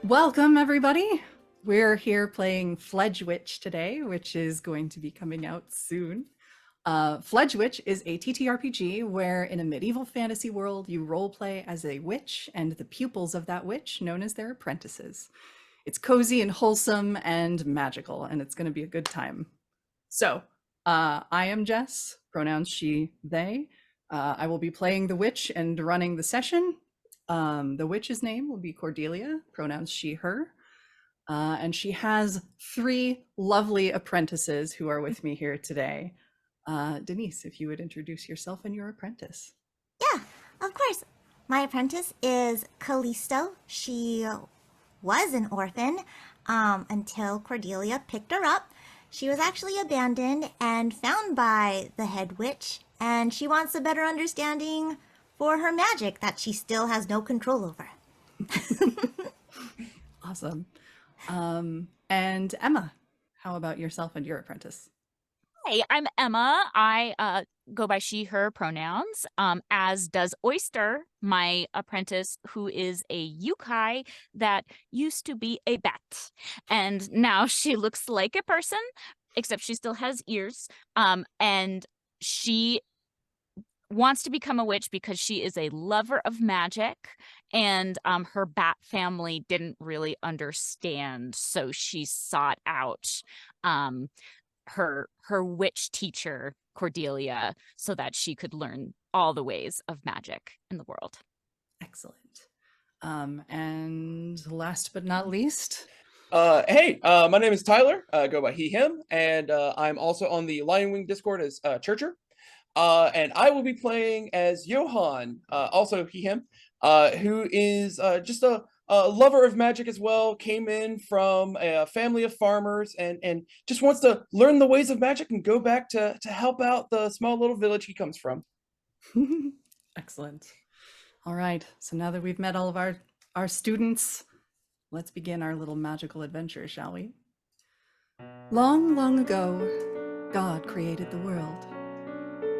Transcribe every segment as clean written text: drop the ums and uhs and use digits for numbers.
Welcome, everybody. We're here playing Fledge Witch today, which is going to be coming out soon. Fledge Witch is a TTRPG where, in a medieval fantasy world, you roleplay as a witch and the pupils of that witch, known as their apprentices. It's cozy and wholesome and magical, and it's going to be a good time. So, I am Jess, pronouns she, they. I will be playing the witch and running the session. The witch's name will be Cordelia, pronouns she, her. And she has 3 lovely apprentices who are with me here today. Denise, if you would introduce yourself and your apprentice. Yeah, of course. My apprentice is Callisto. She was an orphan until Cordelia picked her up. She was actually abandoned and found by the head witch, and she wants a better understanding for her magic that she still has no control over. Awesome. And Emma, how about yourself and your apprentice? Hey, I'm Emma. I go by she, her pronouns, as does Oyster, my apprentice, who is a yokai that used to be a bat. And now she looks like a person, except she still has ears. And she wants to become a witch because she is a lover of magic, and her bat family didn't really understand, so she sought out her witch teacher Cordelia so that she could learn all the ways of magic in the world. Excellent. And last but not least, Hey, my name is Tyler. Go by he, him, and I'm also on the LionWing Discord as Churcher. And I will be playing as Johan, also he, him, who is just a lover of magic as well. Came in from a family of farmers and just wants to learn the ways of magic and go back to help out the small little village he comes from. excellent. All right, so now that we've met all of our students, let's begin our little magical adventure, shall we? Long, long ago, God created the world.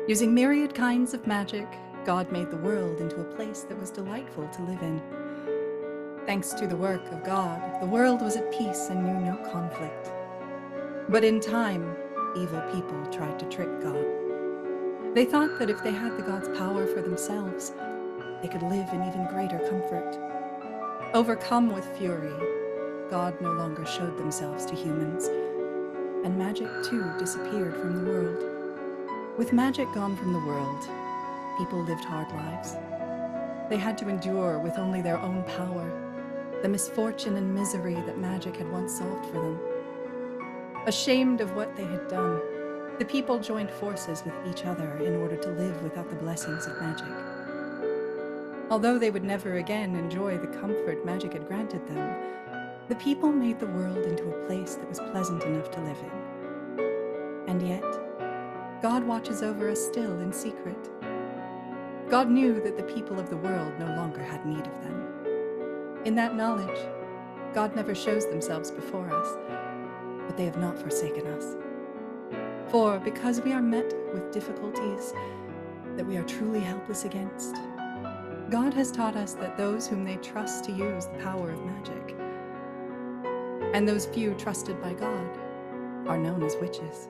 Using myriad kinds of magic, God made the world into a place that was delightful to live in. Thanks to the work of God, the world was at peace and knew no conflict. But in time, evil people tried to trick God. They thought that if they had the God's power for themselves, they could live in even greater comfort. Overcome with fury, God no longer showed themselves to humans, and magic too disappeared from the world. With magic gone from the world, people lived hard lives. They had to endure with only their own power the misfortune and misery that magic had once solved for them. Ashamed of what they had done, the people joined forces with each other in order to live without the blessings of magic. Although they would never again enjoy the comfort magic had granted them, the people made the world into a place that was pleasant enough to live in. And yet, God watches over us still in secret. God knew that the people of the world no longer had need of them. In that knowledge, God never shows themselves before us, but they have not forsaken us. For because we are met with difficulties that we are truly helpless against, God has taught us that those whom they trust to use the power of magic, and those few trusted by God, are known as witches.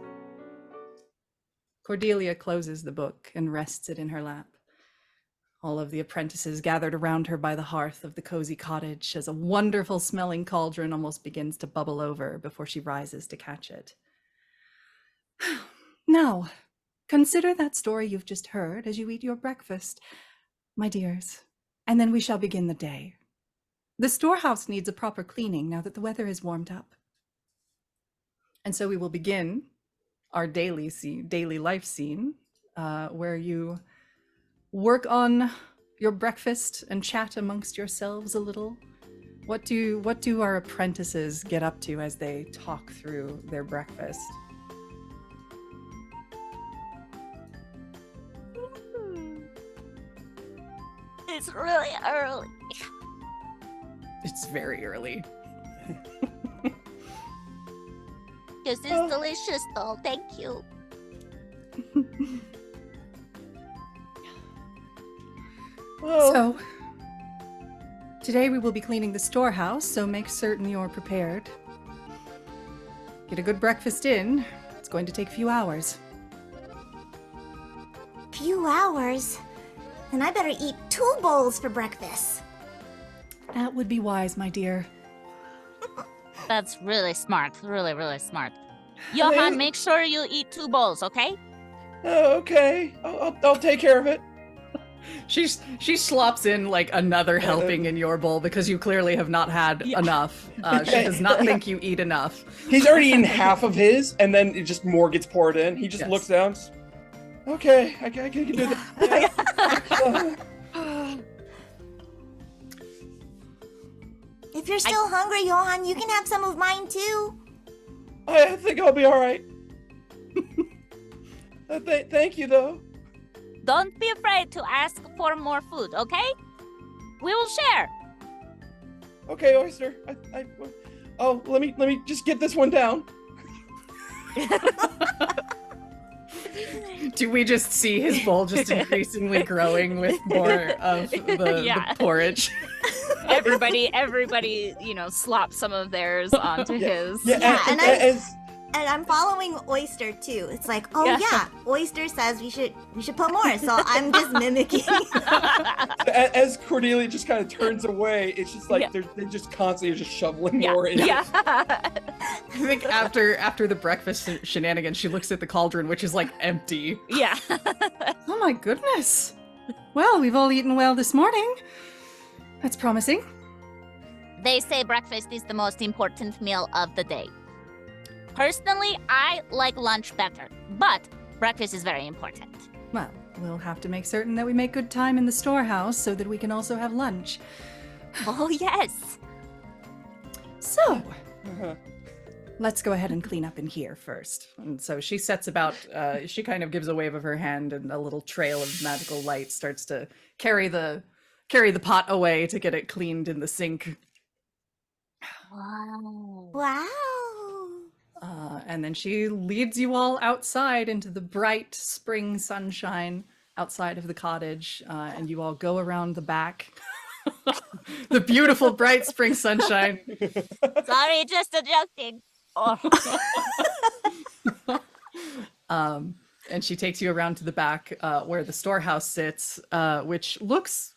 Cordelia closes the book and rests it in her lap. All of the apprentices gathered around her by the hearth of the cozy cottage as a wonderful smelling cauldron almost begins to bubble over before she rises to catch it. Now, consider that story you've just heard as you eat your breakfast, my dears, and then we shall begin the day. The storehouse needs a proper cleaning now that the weather has warmed up. And so we will begin our daily life scene, where you work on your breakfast and chat amongst yourselves a little. What do our apprentices get up to as they talk through their breakfast? It's really early. It's very early. This is delicious, though. Thank you. So, Today we will be cleaning the storehouse, so make certain you're prepared. Get a good breakfast in. It's going to take a few hours. Few hours? Then I better eat 2 bowls for breakfast. That would be wise, my dear. That's really smart. Really, really smart. Johan, make sure you eat 2 bowls, okay? Oh, okay. I'll take care of it. She slops in like another helping in your bowl because you clearly have not had enough. She does not think you eat enough. He's already eaten half of his, and then it just more gets poured in. He just looks down. Okay, I can do that. If you're still hungry, Johan, you can have some of mine too. I think I'll be all right. Thank you, though. Don't be afraid to ask for more food, okay? We will share. Okay, Oyster. Let me just get this one down. Do we just see his bowl just increasingly growing with more of the porridge? Everybody, slops some of theirs onto his. And I'm following Oyster too. It's like, Oyster says we should put more, so I'm just mimicking. As Cordelia just kind of turns away, it's just like they're just constantly just shoveling more in. Yeah. I think after the breakfast shenanigans, she looks at the cauldron, which is like empty. Yeah. Oh my goodness. Well, we've all eaten well this morning. That's promising. They say breakfast is the most important meal of the day. Personally, I like lunch better, but breakfast is very important. Well, we'll have to make certain that we make good time in the storehouse so that we can also have lunch. Oh, yes. So, let's go ahead and clean up in here first. And so she sets about, she kind of gives a wave of her hand, and a little trail of magical light starts to carry the pot away to get it cleaned in the sink. Wow. And then she leads you all outside into the bright spring sunshine outside of the cottage, and you all go around the back. The beautiful bright spring sunshine. Sorry, just adjusting. Oh. And she takes you around to the back where the storehouse sits, which looks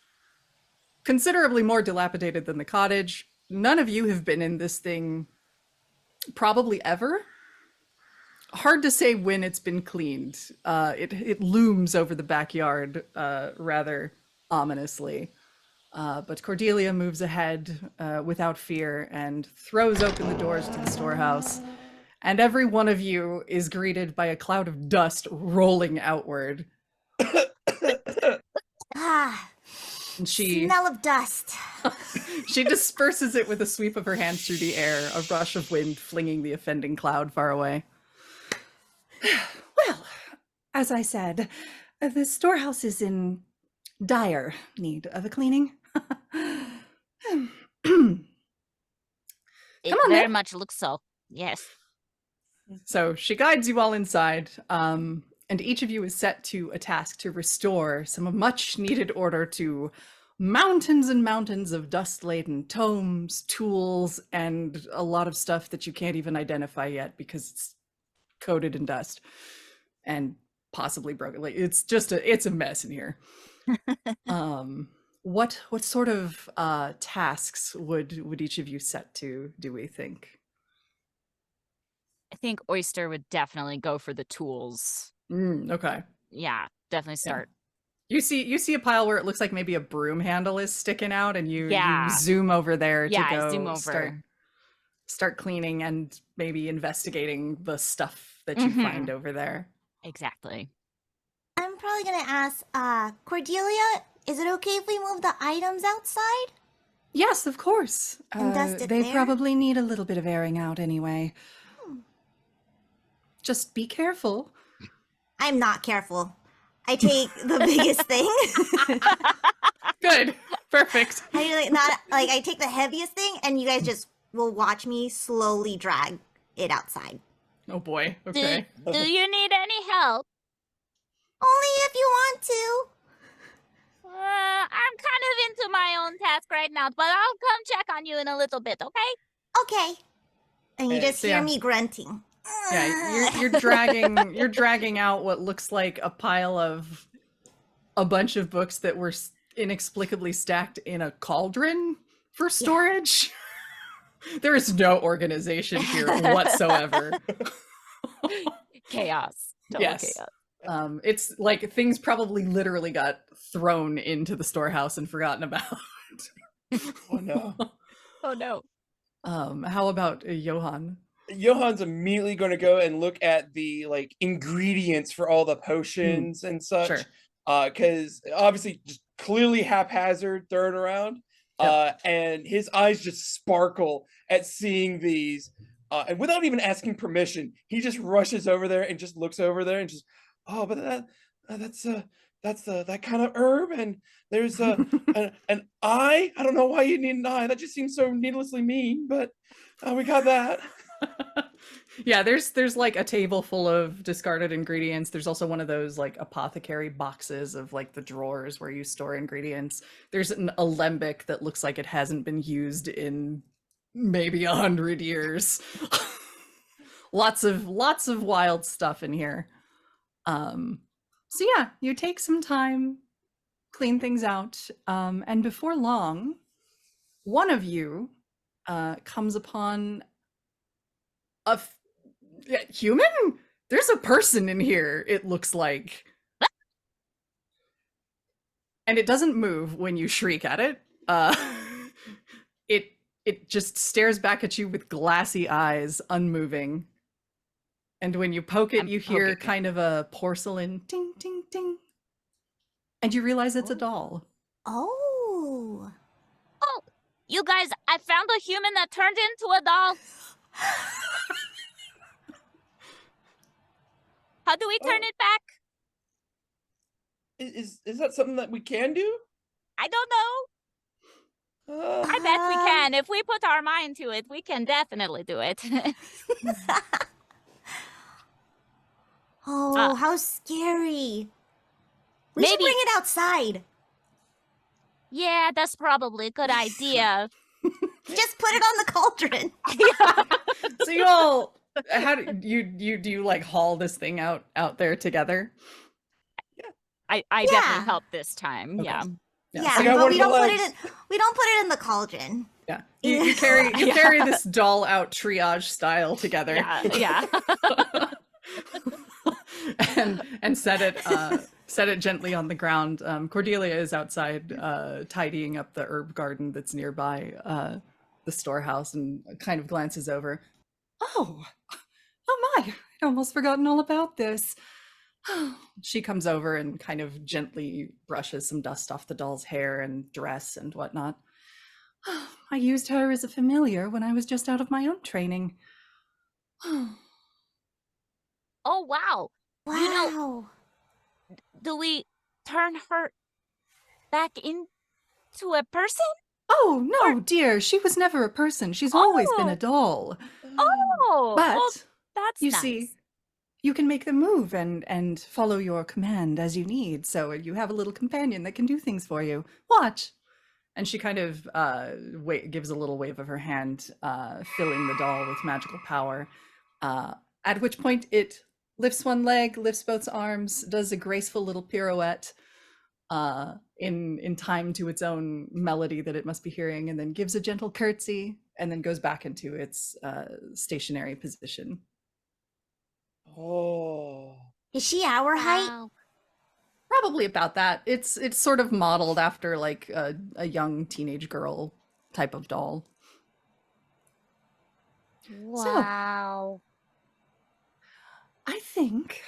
considerably more dilapidated than the cottage. None of you have been in this thing probably ever. Hard to say when it's been cleaned. It looms over the backyard rather ominously. But Cordelia moves ahead without fear and throws open the doors to the storehouse. And every one of you is greeted by a cloud of dust rolling outward. And Smell of dust. She disperses it with a sweep of her hands through the air, a rush of wind flinging the offending cloud far away. Well, as I said, the storehouse is in dire need of a cleaning. It very then. much looks so. Yes. So she guides you all inside, and each of you is set to a task to restore some much needed order to mountains and mountains of dust-laden tomes, tools, and a lot of stuff that you can't even identify yet because it's coated in dust and possibly broken. Like, it's a mess in here. What sort of tasks would each of you set to, do we think? I think Oyster would definitely go for the tools. Okay. Yeah, definitely start. You see a pile where it looks like maybe a broom handle is sticking out, and you zoom over there to go zoom over. Start cleaning and maybe investigating the stuff that you find over there. Exactly. I'm probably gonna ask, Cordelia, is it okay if we move the items outside? Yes, of course. And dust it they there? probably need a little bit of airing out anyway. Just be careful. I'm not careful. I take the biggest thing. Good. Perfect. I take the heaviest thing, and you guys just will watch me slowly drag it outside. Oh boy. Okay. Do you need any help? Only if you want to. I'm kind of into my own task right now, but I'll come check on you in a little bit, okay? Okay. And you And just so hear yeah. me grunting. Yeah, you're dragging out what looks like a pile of a bunch of books that were inexplicably stacked in a cauldron for storage. There is no organization here whatsoever. Chaos. Total Yes. chaos. It's like things probably literally got thrown into the storehouse and forgotten about. Oh no. Oh no. How about Johan? Johan's immediately going to go and look at the like ingredients for all the potions and such. Sure. Because obviously just clearly haphazard thrown around. Yep. And his eyes just sparkle at seeing these. And without even asking permission, he just rushes over there and just looks over there and just, oh, but that's that kind of herb, and there's an eye. I don't know why you need an eye. That just seems so needlessly mean, but we got that. Yeah, there's like a table full of discarded ingredients. There's also one of those like apothecary boxes of like the drawers where you store ingredients. There's an alembic that looks like it hasn't been used in maybe 100 years. lots of wild stuff in here. So yeah, you take some time, clean things out, and before long, one of you comes upon a human? There's a person in here, it looks like. And it doesn't move when you shriek at it. It just stares back at you with glassy eyes, unmoving. And when you poke it, you hear kind of a porcelain ting, ting, ting. And you realize it's a doll. Oh. Oh, you guys, I found a human that turned into a doll. How do we turn it back? Is that something that we can do? I don't know. I bet we can. If we put our mind to it, we can definitely do it. Oh, how scary. We should maybe- bring it outside. Yeah, that's probably a good idea. Just put it on the cauldron. So you all, how do you like haul this thing out there together? I Yeah. definitely helped this time. Okay. Yeah. Yeah, I got but one we of the don't put it legs. in. We don't put it in the cauldron. Yeah, you carry this doll out triage style together. Yeah. and set it gently on the ground. Cordelia is outside tidying up the herb garden that's nearby the storehouse and kind of glances over. Oh my! I'd almost forgotten all about this. She comes over and kind of gently brushes some dust off the doll's hair and dress and whatnot. I used her as a familiar when I was just out of my own training. Oh, wow. Wow. You know- Do we turn her back into a person? Oh, no, dear. She was never a person. She's always been Oh. a doll. Oh, But well, that's you nice. see, you can make them move and follow your command as you need. So you have a little companion that can do things for you. Watch. And she kind of gives a little wave of her hand, filling the doll with magical power. At which point it lifts one leg, lifts both arms, does a graceful little pirouette in time to its own melody that it must be hearing, and then gives a gentle curtsy, and then goes back into its stationary position. Oh. Is she our height? Wow. Probably about that. It's sort of modeled after like a young teenage girl type of doll. Wow. I think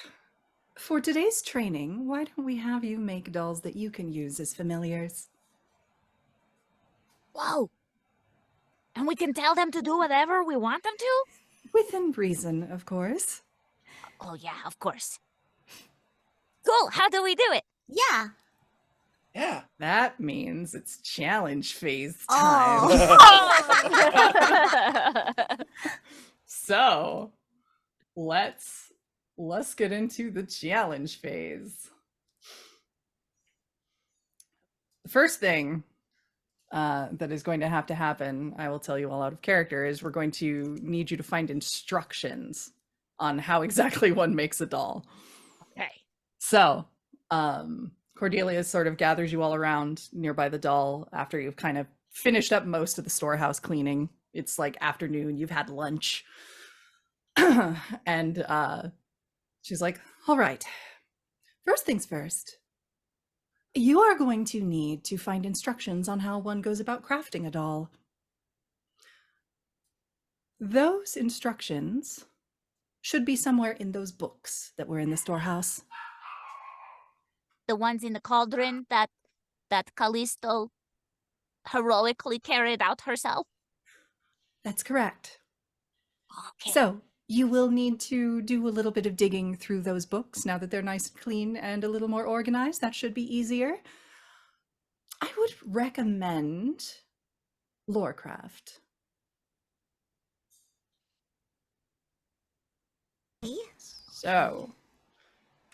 for today's training, why don't we have you make dolls that you can use as familiars? Whoa. And we can tell them to do whatever we want them to? Within reason, of course. Oh, yeah, of course. Cool. How do we do it? Yeah. Yeah. That means it's challenge phase time. Oh. So let's get into the challenge phase. The first thing that is going to happen, I will tell you all out of character, is we're going to need you to find instructions on how exactly one makes a doll. Okay. So, Cordelia sort of gathers you all around nearby the doll after you've kind of finished up most of the storehouse cleaning. It's like afternoon, you've had lunch. And she's like, all right, first things first. You are going to need to find instructions on how one goes about crafting a doll. Those instructions should be somewhere in those books that were in the storehouse. The ones in the cauldron that Callisto heroically carried out herself. That's correct. Okay. So you will need to do a little bit of digging through those books now that they're nice and clean and a little more organized. That should be easier. I would recommend Lorecraft. So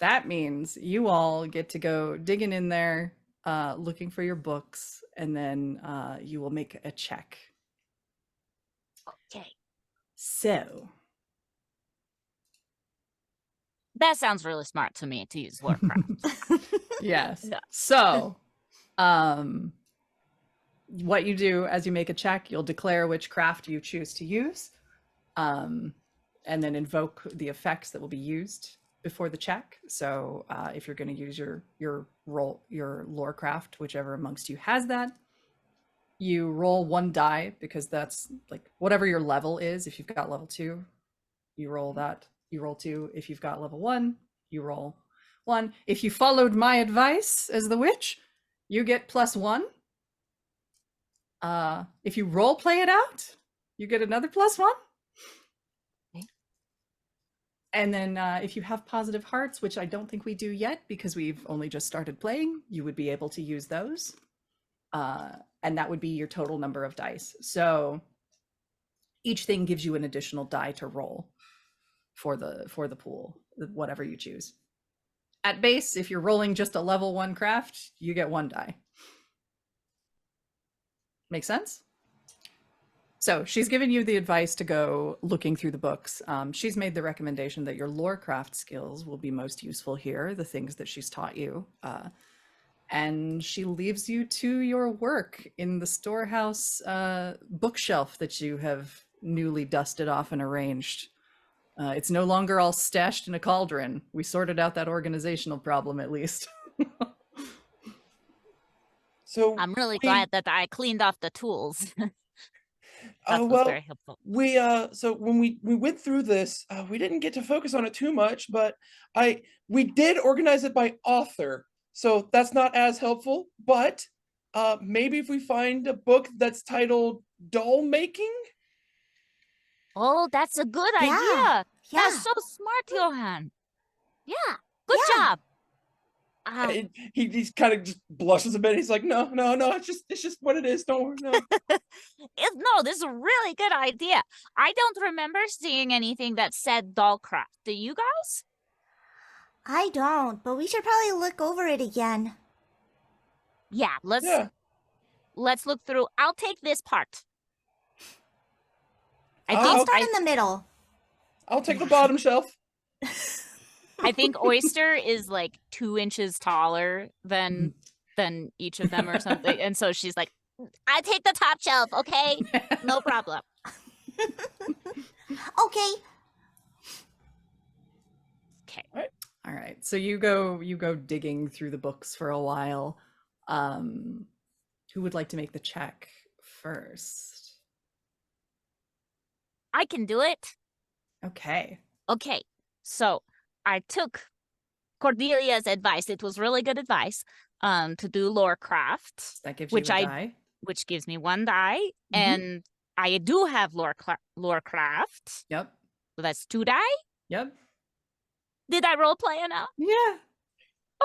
that means you all get to go digging in there, looking for your books, and then you will make a check. Okay. So That sounds really smart to me to use Warcraft. yes. Yeah. So what you do as you make a check, you'll declare which craft you choose to use, and then invoke the effects that will be used before the check. So if you're going to use your Lorecraft, whichever amongst you has that, you roll one die, because that's like whatever your level is. If you've got level 2, you roll that. You roll 2. If you've got level 1, you roll 1. If you followed my advice as the witch, you get +1. If you role play it out, you get another +1. Okay. And then if you have positive hearts, which I don't think we do yet because we've only just started playing, you would be able to use those. And that would be your total number of dice. So each thing gives you an additional die to roll for the pool, whatever you choose. At base, if you're rolling just a level 1 craft, you get 1 die. Make sense? So she's given you the advice to go looking through the books. She's made the recommendation that your Lorecraft skills will be most useful here, the things that she's taught you. And she leaves you to your work in the storehouse bookshelf that you have newly dusted off and arranged. It's no longer all stashed in a cauldron. We sorted out that organizational problem, at least. So I'm really glad that I cleaned off the tools. That was well, very helpful. we so when we went through this, we didn't get to focus on it too much, but we did organize it by author, so that's not as helpful. But maybe if we find a book that's titled Doll Making. Oh, that's a good Yeah, idea. yeah. That's so smart, Johan. Yeah, good job. He kind of just blushes a bit. He's like, no, it's just what it is. Don't worry. No. No, this is a really good idea. I don't remember seeing anything that said dollcraft. Do you guys? I don't, but we should probably look over it again. Yeah, Yeah. let's look through. I'll take this part. I'll start in the middle. I'll take the bottom shelf. I think Oyster is like 2 inches taller than each of them or something. And so she's like, I take the top shelf, okay? No problem. Okay. Okay. All right. So you go digging through the books for a while. Who would like to make the check first? I can do it. Okay. Okay. So I took Cordelia's advice. It was really good advice to do Lorecraft, That gives which you a die. which gives me 1 die. And I do have Lorecraft. Yep. So that's 2 die. Yep. Did I role play enough? Yeah.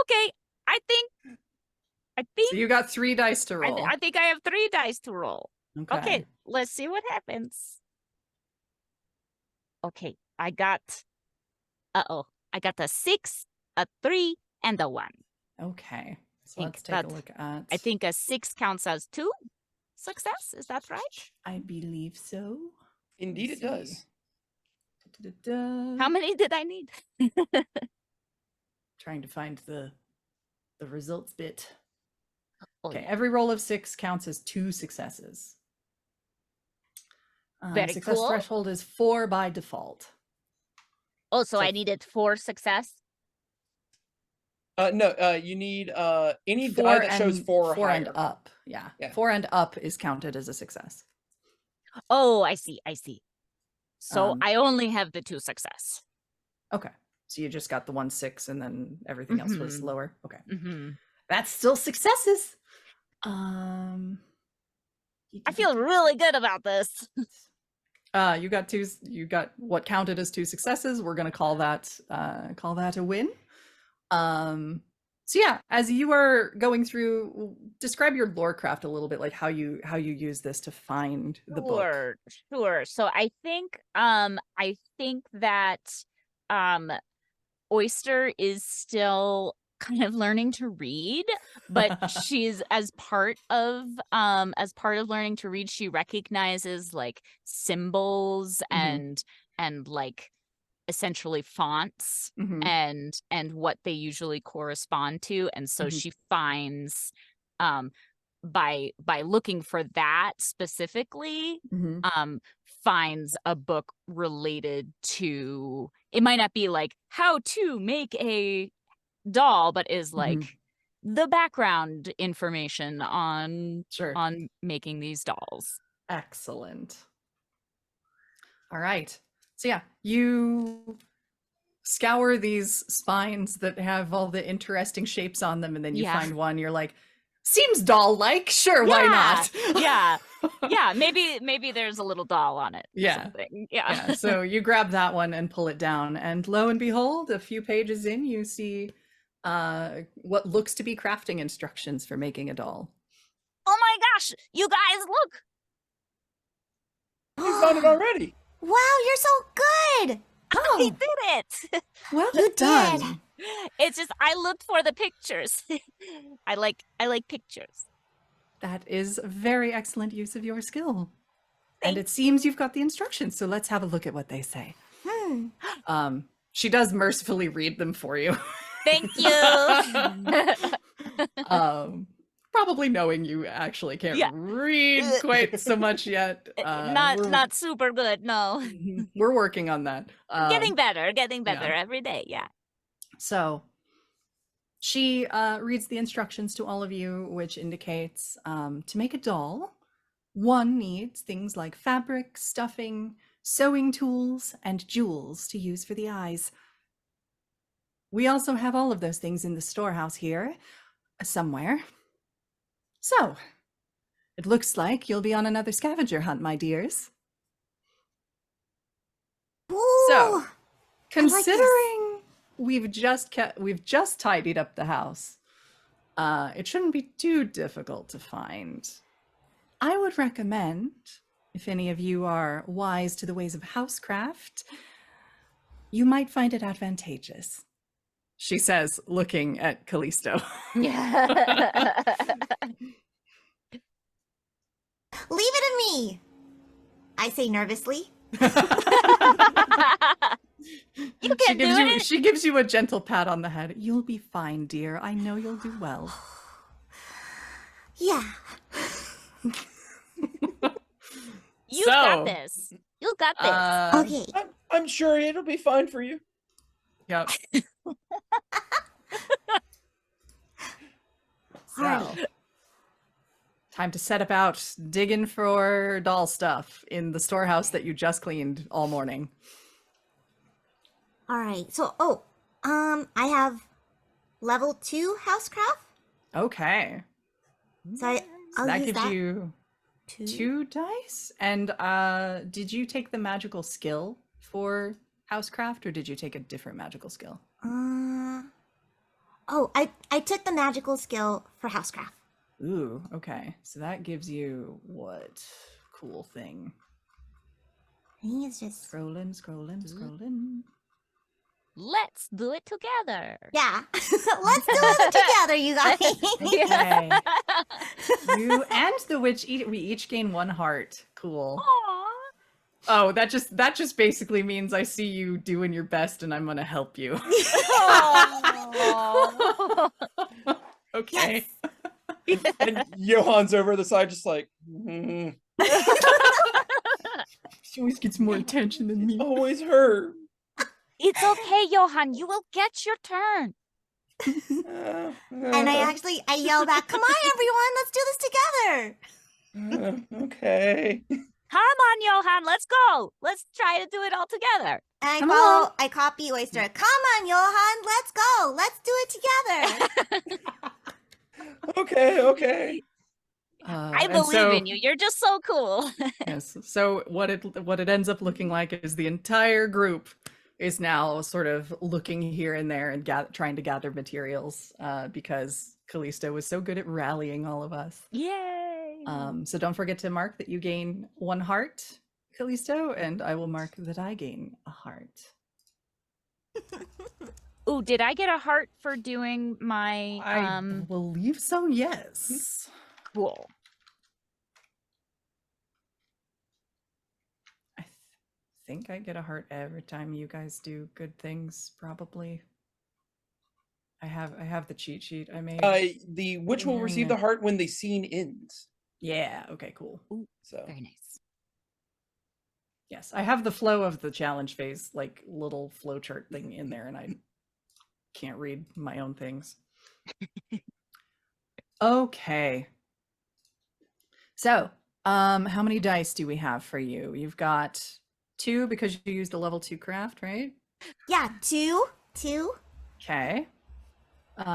Okay. I think So you got 3 dice to roll. I think I have 3 dice to roll. Okay. Okay, let's see what happens. Okay, I got I got a 6, a 3, and a 1. Okay. So let's take a look at. I think a 6 counts as 2 success. Is that right? I believe so. Indeed, it does. How many did I need? Trying to find the results bit. Oh, Okay, yeah. every roll of 6 counts as 2 successes. Very Success cool. threshold is 4 by default. Oh, so So- I needed 4 success. No, you need any 4 die that shows 4 or 4 higher. and up. Yeah. Yeah. 4 and up is counted as a success. Oh, I see. So Um, I only have the 2 success. Okay. So you just got the 1 6 and then everything else was Mhm. lower. Okay. Mm-hmm. That's still successes. I feel really good about this. You got what counted as 2 successes. We're gonna call that a win. So yeah, as you are going through, describe your lorecraft a little bit, like how you use this to find the book. Sure. So I think that Oyster is still kind of learning to read, but she's as part of learning to read, she recognizes like symbols Mhm. and like essentially fonts Mhm. and what they usually correspond to, and so Mhm. she finds by looking for that specifically Mhm. finds a book related to, it might not be like how to make a doll, but is like the background information on Sure. making these dolls. Excellent. All right. So yeah, you scour these spines that have all the interesting shapes on them, and then you Yeah. find one. You're like, seems doll-like. Sure, why not? Yeah. Maybe there's a little doll on it. Or Yeah. something. Yeah. So you grab that one and pull it down, and lo and behold, a few pages in, you see what looks to be crafting instructions for making a doll. Oh my gosh, you guys, look! You've done it already. Wow, you're so good. I did it! Well You done. did. It's just I looked for the pictures. I like pictures. That is a very excellent use of your skill. And Thank it seems you've got the instructions, so let's have a look at what they say. She does mercifully read them for you. Thank you. Probably knowing you actually can't Yeah. read quite so much yet. Not super good, no. We're working on that. Getting better yeah. every day, yeah. So she reads the instructions to all of you, which indicates to make a doll, one needs things like fabric, stuffing, sewing tools, and jewels to use for the eyes. We also have all of those things in the storehouse here, somewhere. So, it looks like you'll be on another scavenger hunt, my dears. Ooh, So, I like this. considering we've just tidied up the house, it shouldn't be too difficult to find. I would recommend, if any of you are wise to the ways of housecraft, you might find it advantageous, she says, looking at Callisto. Yeah. Leave it to me, I say nervously. You can do it. She gives you a gentle pat on the head. You'll be fine, dear. I know you'll do well. Yeah. You got this. You got this. Okay. I'm sure it'll be fine for you. Yep. So, Alright. time to set about digging for doll stuff in the storehouse that you just cleaned all morning. All right. So, I have level 2 housecraft. Okay. So I'll That use gives that. you 2 dice. And did you take the magical skill for housecraft, or did you take a different magical skill? I took the magical skill for housecraft. Ooh, okay. So that gives you what cool thing? I think it's just Scrolling. let's do it together. Yeah. Let's do it together, you guys. Okay. You and the witch, we each gain 1 heart. Cool. Aw. Oh, that just basically means I see you doing your best and I'm gonna help you. Aw. Okay. And Johan's over the side, just like, "Mhm. She always gets more attention than me. Always her. It's okay, Johan. You will get your turn. And I yell back, come on, everyone, let's do this together. Okay. Come on, Johan. Let's go. Let's try to do it all together. And I copy Oyster. Come on, Johan, let's go. Let's do it together. Okay. I And believe so- in you. You're just so cool. Yes. So what it ends up looking like is the entire group is now sort of looking here and there and trying to gather materials because Callisto was so good at rallying all of us. Yay. So don't forget to mark that you gain 1 heart, Callisto, and I will mark that I gain a heart. Ooh, did I get a heart for doing my I believe so, yes. cool. I think I get a heart every time you guys do good things, probably. I have the cheat sheet I made. The witch will receive the heart when the scene ends. Yeah, okay, cool. So Very nice. Yes, I have the flow of the challenge phase, like little flowchart thing in there, and I can't read my own things. Okay. So, how many dice do we have for you? You've got 2 because you used a level 2 craft, right? Yeah, two. Okay.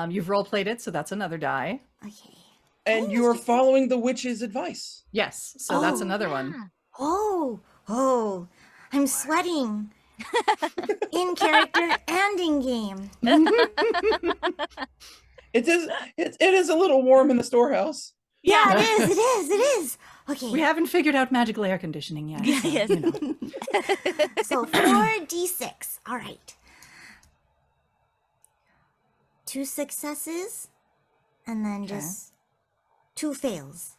You've role played it, so that's another die. Okay. and you are following the witch's advice. Yes, so that's Oh, another one. Oh, I'm sweating. In character and in game. It is a little warm in the storehouse. Yeah, it is. Okay. We haven't figured out magical air conditioning yet. Yeah, so, yes. you know. So 4d6. All right. 2 successes, and then Okay. just 2 fails.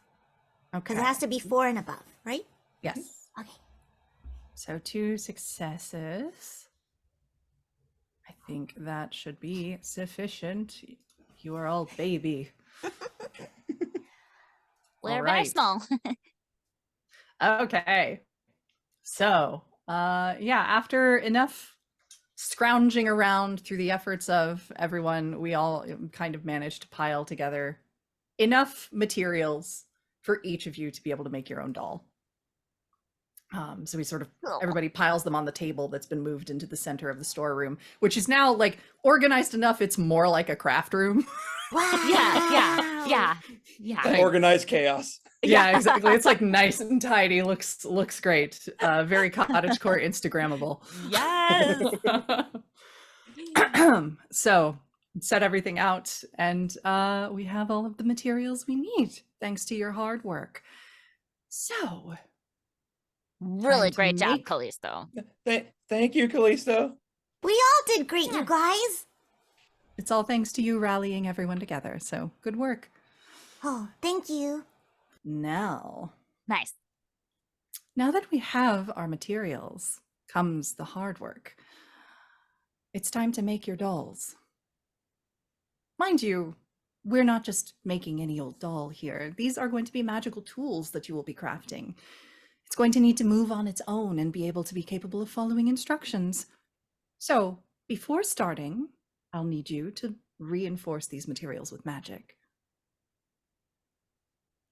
Okay. Because it has to be 4 and above, right? Yes. Okay. So 2 successes. I think that should be sufficient. You are all baby. We're All very right. small. Okay. So, yeah, after enough scrounging around through the efforts of everyone, we all kind of managed to pile together enough materials for each of you to be able to make your own doll. So we sort of, everybody piles them on the table that's been moved into the center of the storeroom, which is now like organized enough it's more like a craft room. Wow. yeah. Organized chaos. Yeah, exactly. It's like nice and tidy, looks great. Very cottagecore Instagrammable. Yes. So set everything out, and we have all of the materials we need thanks to your hard work. So Really Time to great job, make- Callisto. Thank you, Callisto. We all did great, you guys. it's all thanks to you rallying everyone together. So good work. Oh, thank you. Now Nice. that we have our materials comes the hard work. It's time to make your dolls. Mind you, we're not just making any old doll here. These are going to be magical tools that you will be crafting. It's going to need to move on its own and be able to be capable of following instructions. So, before starting, I'll need you to reinforce these materials with magic.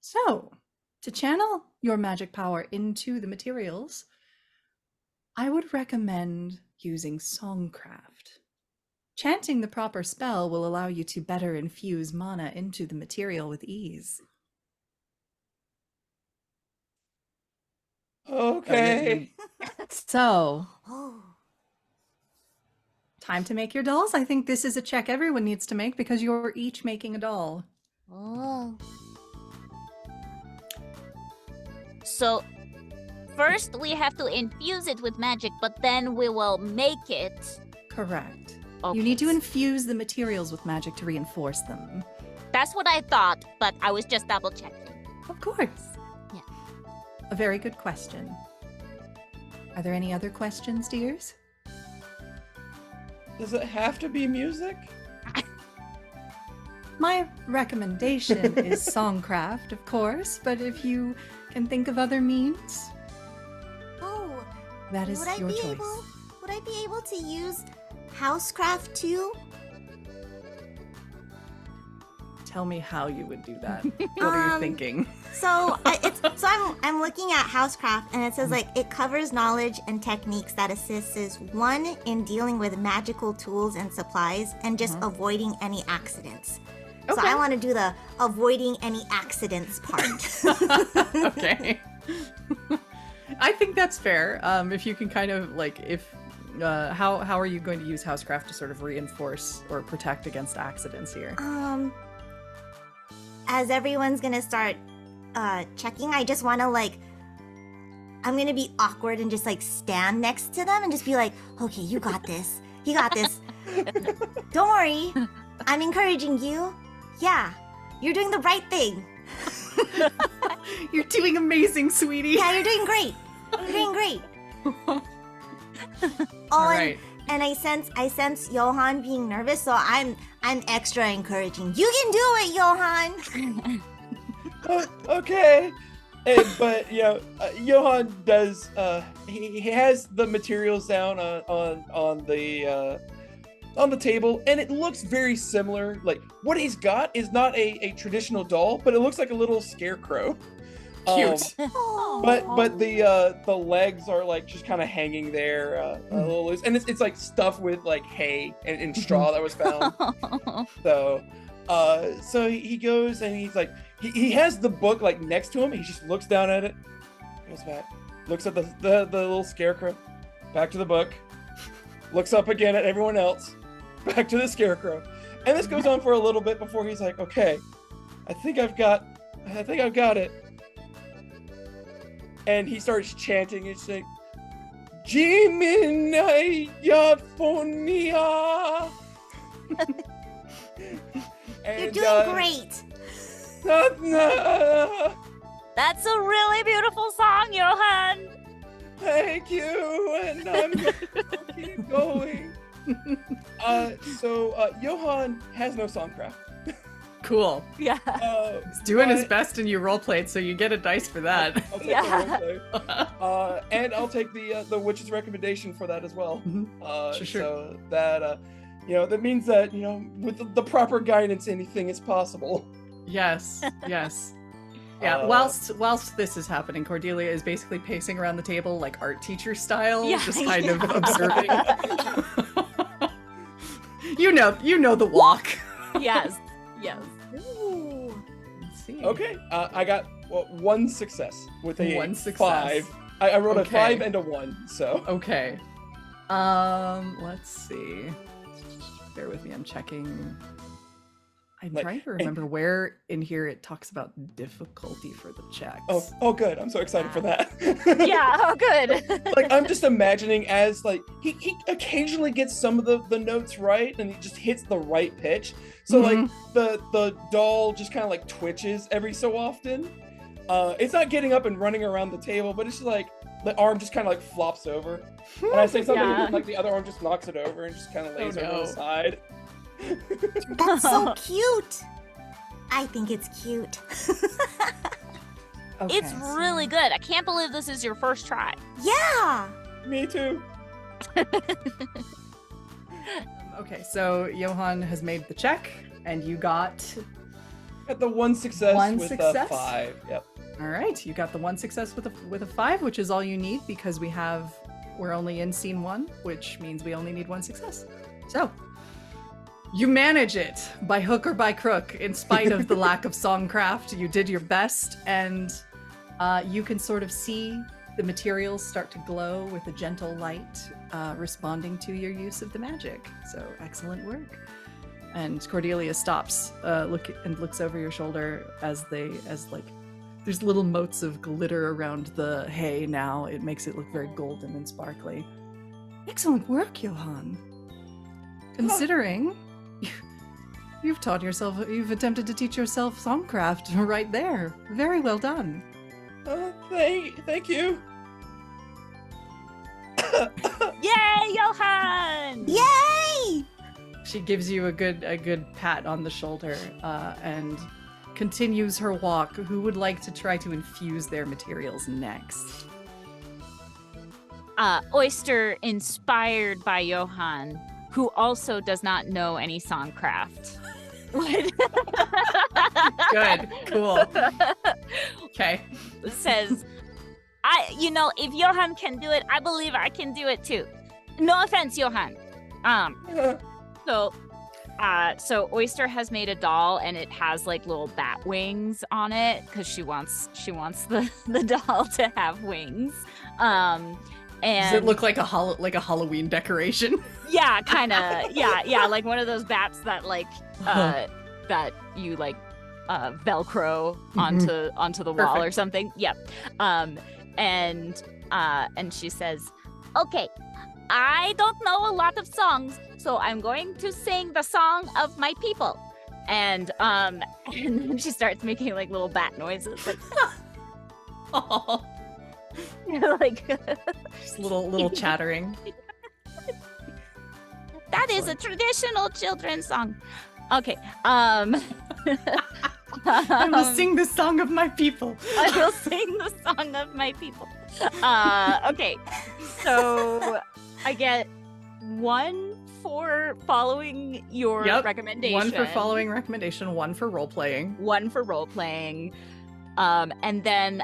So, to channel your magic power into the materials, I would recommend using Songcraft. Chanting the proper spell will allow you to better infuse mana into the material with ease. Okay. So, Oh. time to make your dolls. I think this is a check everyone needs to make because you're each making a doll. Oh. So first we have to infuse it with magic, but then we will make it. Correct. Okay. You need to infuse the materials with magic to reinforce them. That's what I thought, but I was just double checking. Of course. Yeah. A very good question. Are there any other questions, dears? Does it have to be music? My recommendation is songcraft, of course, but if you can think of other means, Oh, that is would I your be choice. able to use housecraft too? Tell me how you would do that. What are you thinking? So I'm looking at housecraft, and it says like it covers knowledge and techniques that assists one in dealing with magical tools and supplies, and just avoiding any accidents. So Okay. I want to do the avoiding any accidents part. Okay. I think that's fair. If you can kind of like, how are you going to use housecraft to sort of reinforce or protect against accidents here? As everyone's gonna start checking, I just want to I'm gonna be awkward and just stand next to them and just be like, okay, you got this. You got this. Don't worry. I'm encouraging you. Yeah, you're doing the right thing. You're doing amazing, sweetie. Yeah, you're doing great. You're doing great. All right. And I sense Johan being nervous, so I'm extra encouraging. You can do it, Johan. Okay. But Johan does. He has the materials down on the table, and it looks very similar. Like what he's got is not a traditional doll, but it looks like a little scarecrow. Cute. But the legs are just kind of hanging there, a little loose, and it's like stuffed with hay and straw that was found. So he goes and he's he has the book next to him. He just looks down at it, goes back, looks at the little scarecrow, back to the book, looks up again at everyone else, back to the scarecrow, and this goes on for a little bit before he's like, okay, I think I've got it. And he starts chanting. It's like, Jiminaya Phonia. You're doing great. That's a really beautiful song, Johan. Thank you, and I'm going to keep going. So Johan has no songcraft. Cool. Yeah. He's doing his best, and you roleplayed, so you get a dice for that. I'll take the roleplay. And I'll take the witch's recommendation for that as well. Sure. So that that means that with the proper guidance, anything is possible. Yes. Yeah, whilst this is happening, Cordelia is basically pacing around the table like art teacher style, just kind of observing. You know the walk. Yes. Ooh. Let's see. Okay, I got one success with a One success. 5. I rolled a Okay. 5 and a 1, so. Okay. Let's see. Bear with me, I'm checking. I'm trying to remember where in here it talks about difficulty for the checks. Oh, good. I'm so excited for that. Yeah. Oh, good. I'm just imagining as he occasionally gets some of the notes right, and he just hits the right pitch. So the doll just kind of twitches every so often. It's not getting up and running around the table, but it's just the arm just kind of flops over. And I say something, Yeah. the other arm just knocks it over and just kind of lays over no. the side. That's so cute. I think it's cute. Okay, It's really good. I can't believe this is your first try. Yeah. Me too. Okay, so Johan has made the check, and you got. Got the one success One with success? a 5. Yep. All right, you got the one success with a 5, which is all you need because we're only in scene 1, which means we only need one success. So you manage it by hook or by crook, in spite of the lack of songcraft. You did your best, and you can sort of see the materials start to glow with a gentle light, responding to your use of the magic. So excellent work. And Cordelia stops, looks over your shoulder as there's little motes of glitter around the hay now. It makes it look very golden and sparkly. Excellent work, Johan. considering you've attempted to teach yourself songcraft right there. Very well done. Thank you. Yay, Johan! Yay! She gives you a good pat on the shoulder and continues her walk. Who would like to try to infuse their materials next? Oyster, inspired by Johan, who also does not know any songcraft. Good, cool. Okay. Says, if Johan can do it, I believe I can do it too. No offense, Johan. So Oyster has made a doll, and it has like little bat wings on it because she wants the doll to have wings. And does it look like a Halloween decoration? Yeah, kind of. Yeah, like one of those bats that like that you like Velcro onto the wall or something. Yep. And she says, "Okay, I don't know a lot of songs, so I'm going to sing the song of my people." And then she starts making like little bat noises, like, Oh, like just little chattering. that is a traditional children's song. Okay. I will sing the song of my people. I will sing the song of my people. Okay. So I get 1 for following your recommendation. 1 for following recommendation, 1 for role playing. 1 for role playing. And then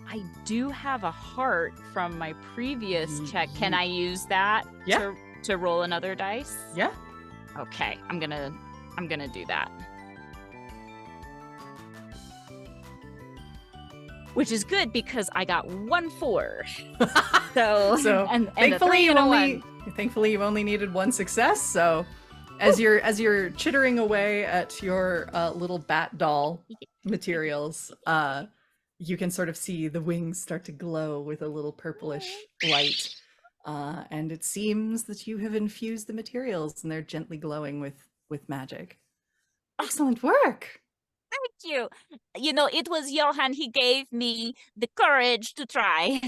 I do have a heart from my previous check. Can I use that to roll another dice? Yeah. Okay. I'm gonna do that. Which is good because I got 1 4. So and thankfully a 3 and a 1. Thankfully you only needed 1 success. So as you're chittering away at your little bat doll materials, you can sort of see the wings start to glow with a little purplish light. And it seems that you have infused the materials and they're gently glowing with magic. Excellent work. Thank you. It was Johan. He gave me the courage to try.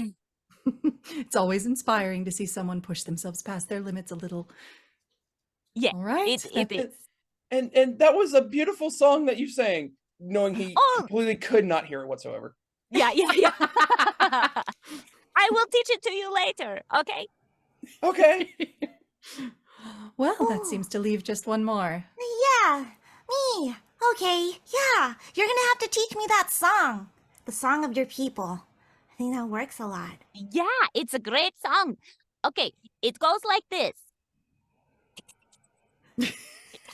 It's always inspiring to see someone push themselves past their limits a little. Yeah, all right. It is. And that was a beautiful song that you sang, knowing he completely could not hear it whatsoever. Yeah. I will teach it to you later, okay? Okay. Well, that seems to leave just 1 more. Yeah, me. Okay, yeah. You're gonna have to teach me that song. The song of your people. I think that works a lot. Yeah, it's a great song. Okay, it goes like this.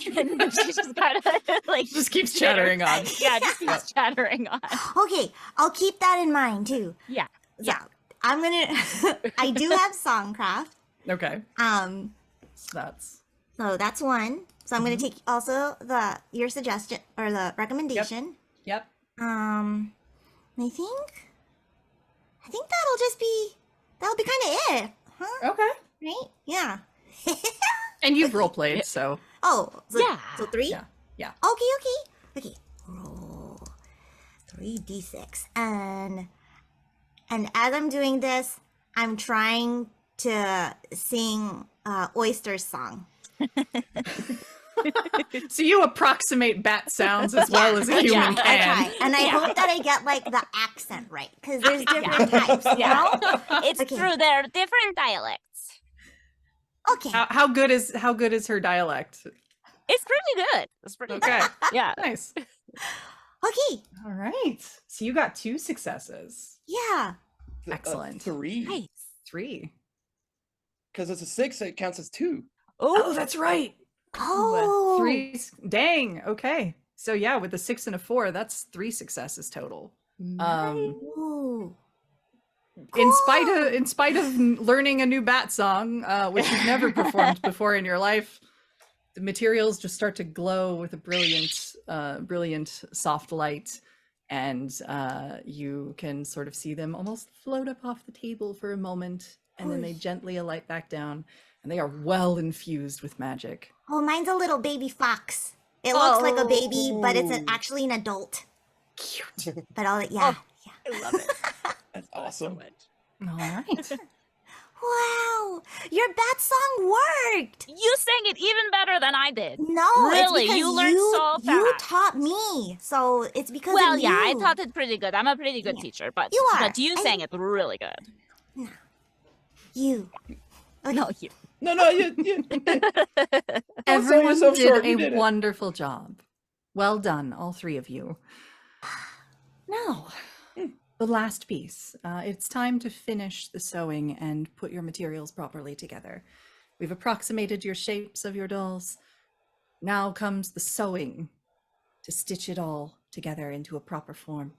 And then she just kind of like Just keeps chattering on. Yeah, just keeps chattering on. Okay, I'll keep that in mind too. Yeah. So, I'm gonna I do have songcraft. Okay. So that's 1. So I'm gonna take also your suggestion or the recommendation. Yep. I think that'll be kind of it, huh? Okay. Right? Yeah. And you've role played, so. Oh, so, Yeah. So 3? Yeah. Okay. Roll 3d6, and as I'm doing this, I'm trying to sing Oyster's song. So you approximate bat sounds as well as a human I can. try, and I hope that I get like the accent right, because there's different types. You know? It's true, there are different dialects. Okay. How good is her dialect? It's pretty good. It's pretty Okay. good. Yeah. Nice. Okay. All right. So you got 2 successes. Yeah. Excellent. 3. Nice. 3. Because it's a 6, it counts as 2. Oh, that's right. Oh. 3. Dang. Okay. So yeah, with a 6 and a 4, that's 3 successes total. Ooh. In spite of learning a new bat song, which you've never performed before in your life, the materials just start to glow with a brilliant soft light, and you can sort of see them almost float up off the table for a moment, and then they gently alight back down, and they are well infused with magic. Oh, mine's a little baby fox. It looks like a baby, but it's Oh. actually an adult. Cute. But all Oh. yeah. I love it. That's awesome. All right. Wow, your bat song worked. You sang it even better than I did. No, Really? it's because You learned so You fast. taught me, so it's because Well, of yeah, I you. taught it pretty good. I'm a pretty good Yeah. teacher, but You are. but you sang it really good. You. Okay. No, you. No, you Everyone yourself did short, you a did it. wonderful job. Well done, all three of you. Now, the last piece. It's time to finish the sewing and put your materials properly together. We've approximated your shapes of your dolls. Now comes the sewing to stitch it all together into a proper form.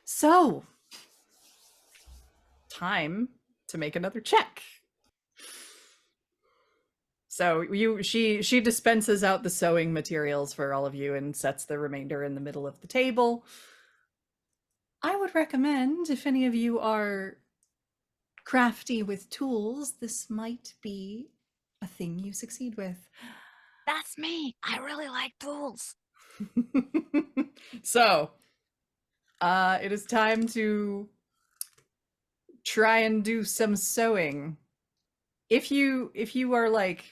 So, time to make another check. So she dispenses out the sewing materials for all of you and sets the remainder in the middle of the table. I would recommend, if any of you are crafty with tools, this might be a thing you succeed with. That's me. I really like tools. So, it is time to try and do some sewing. If you are like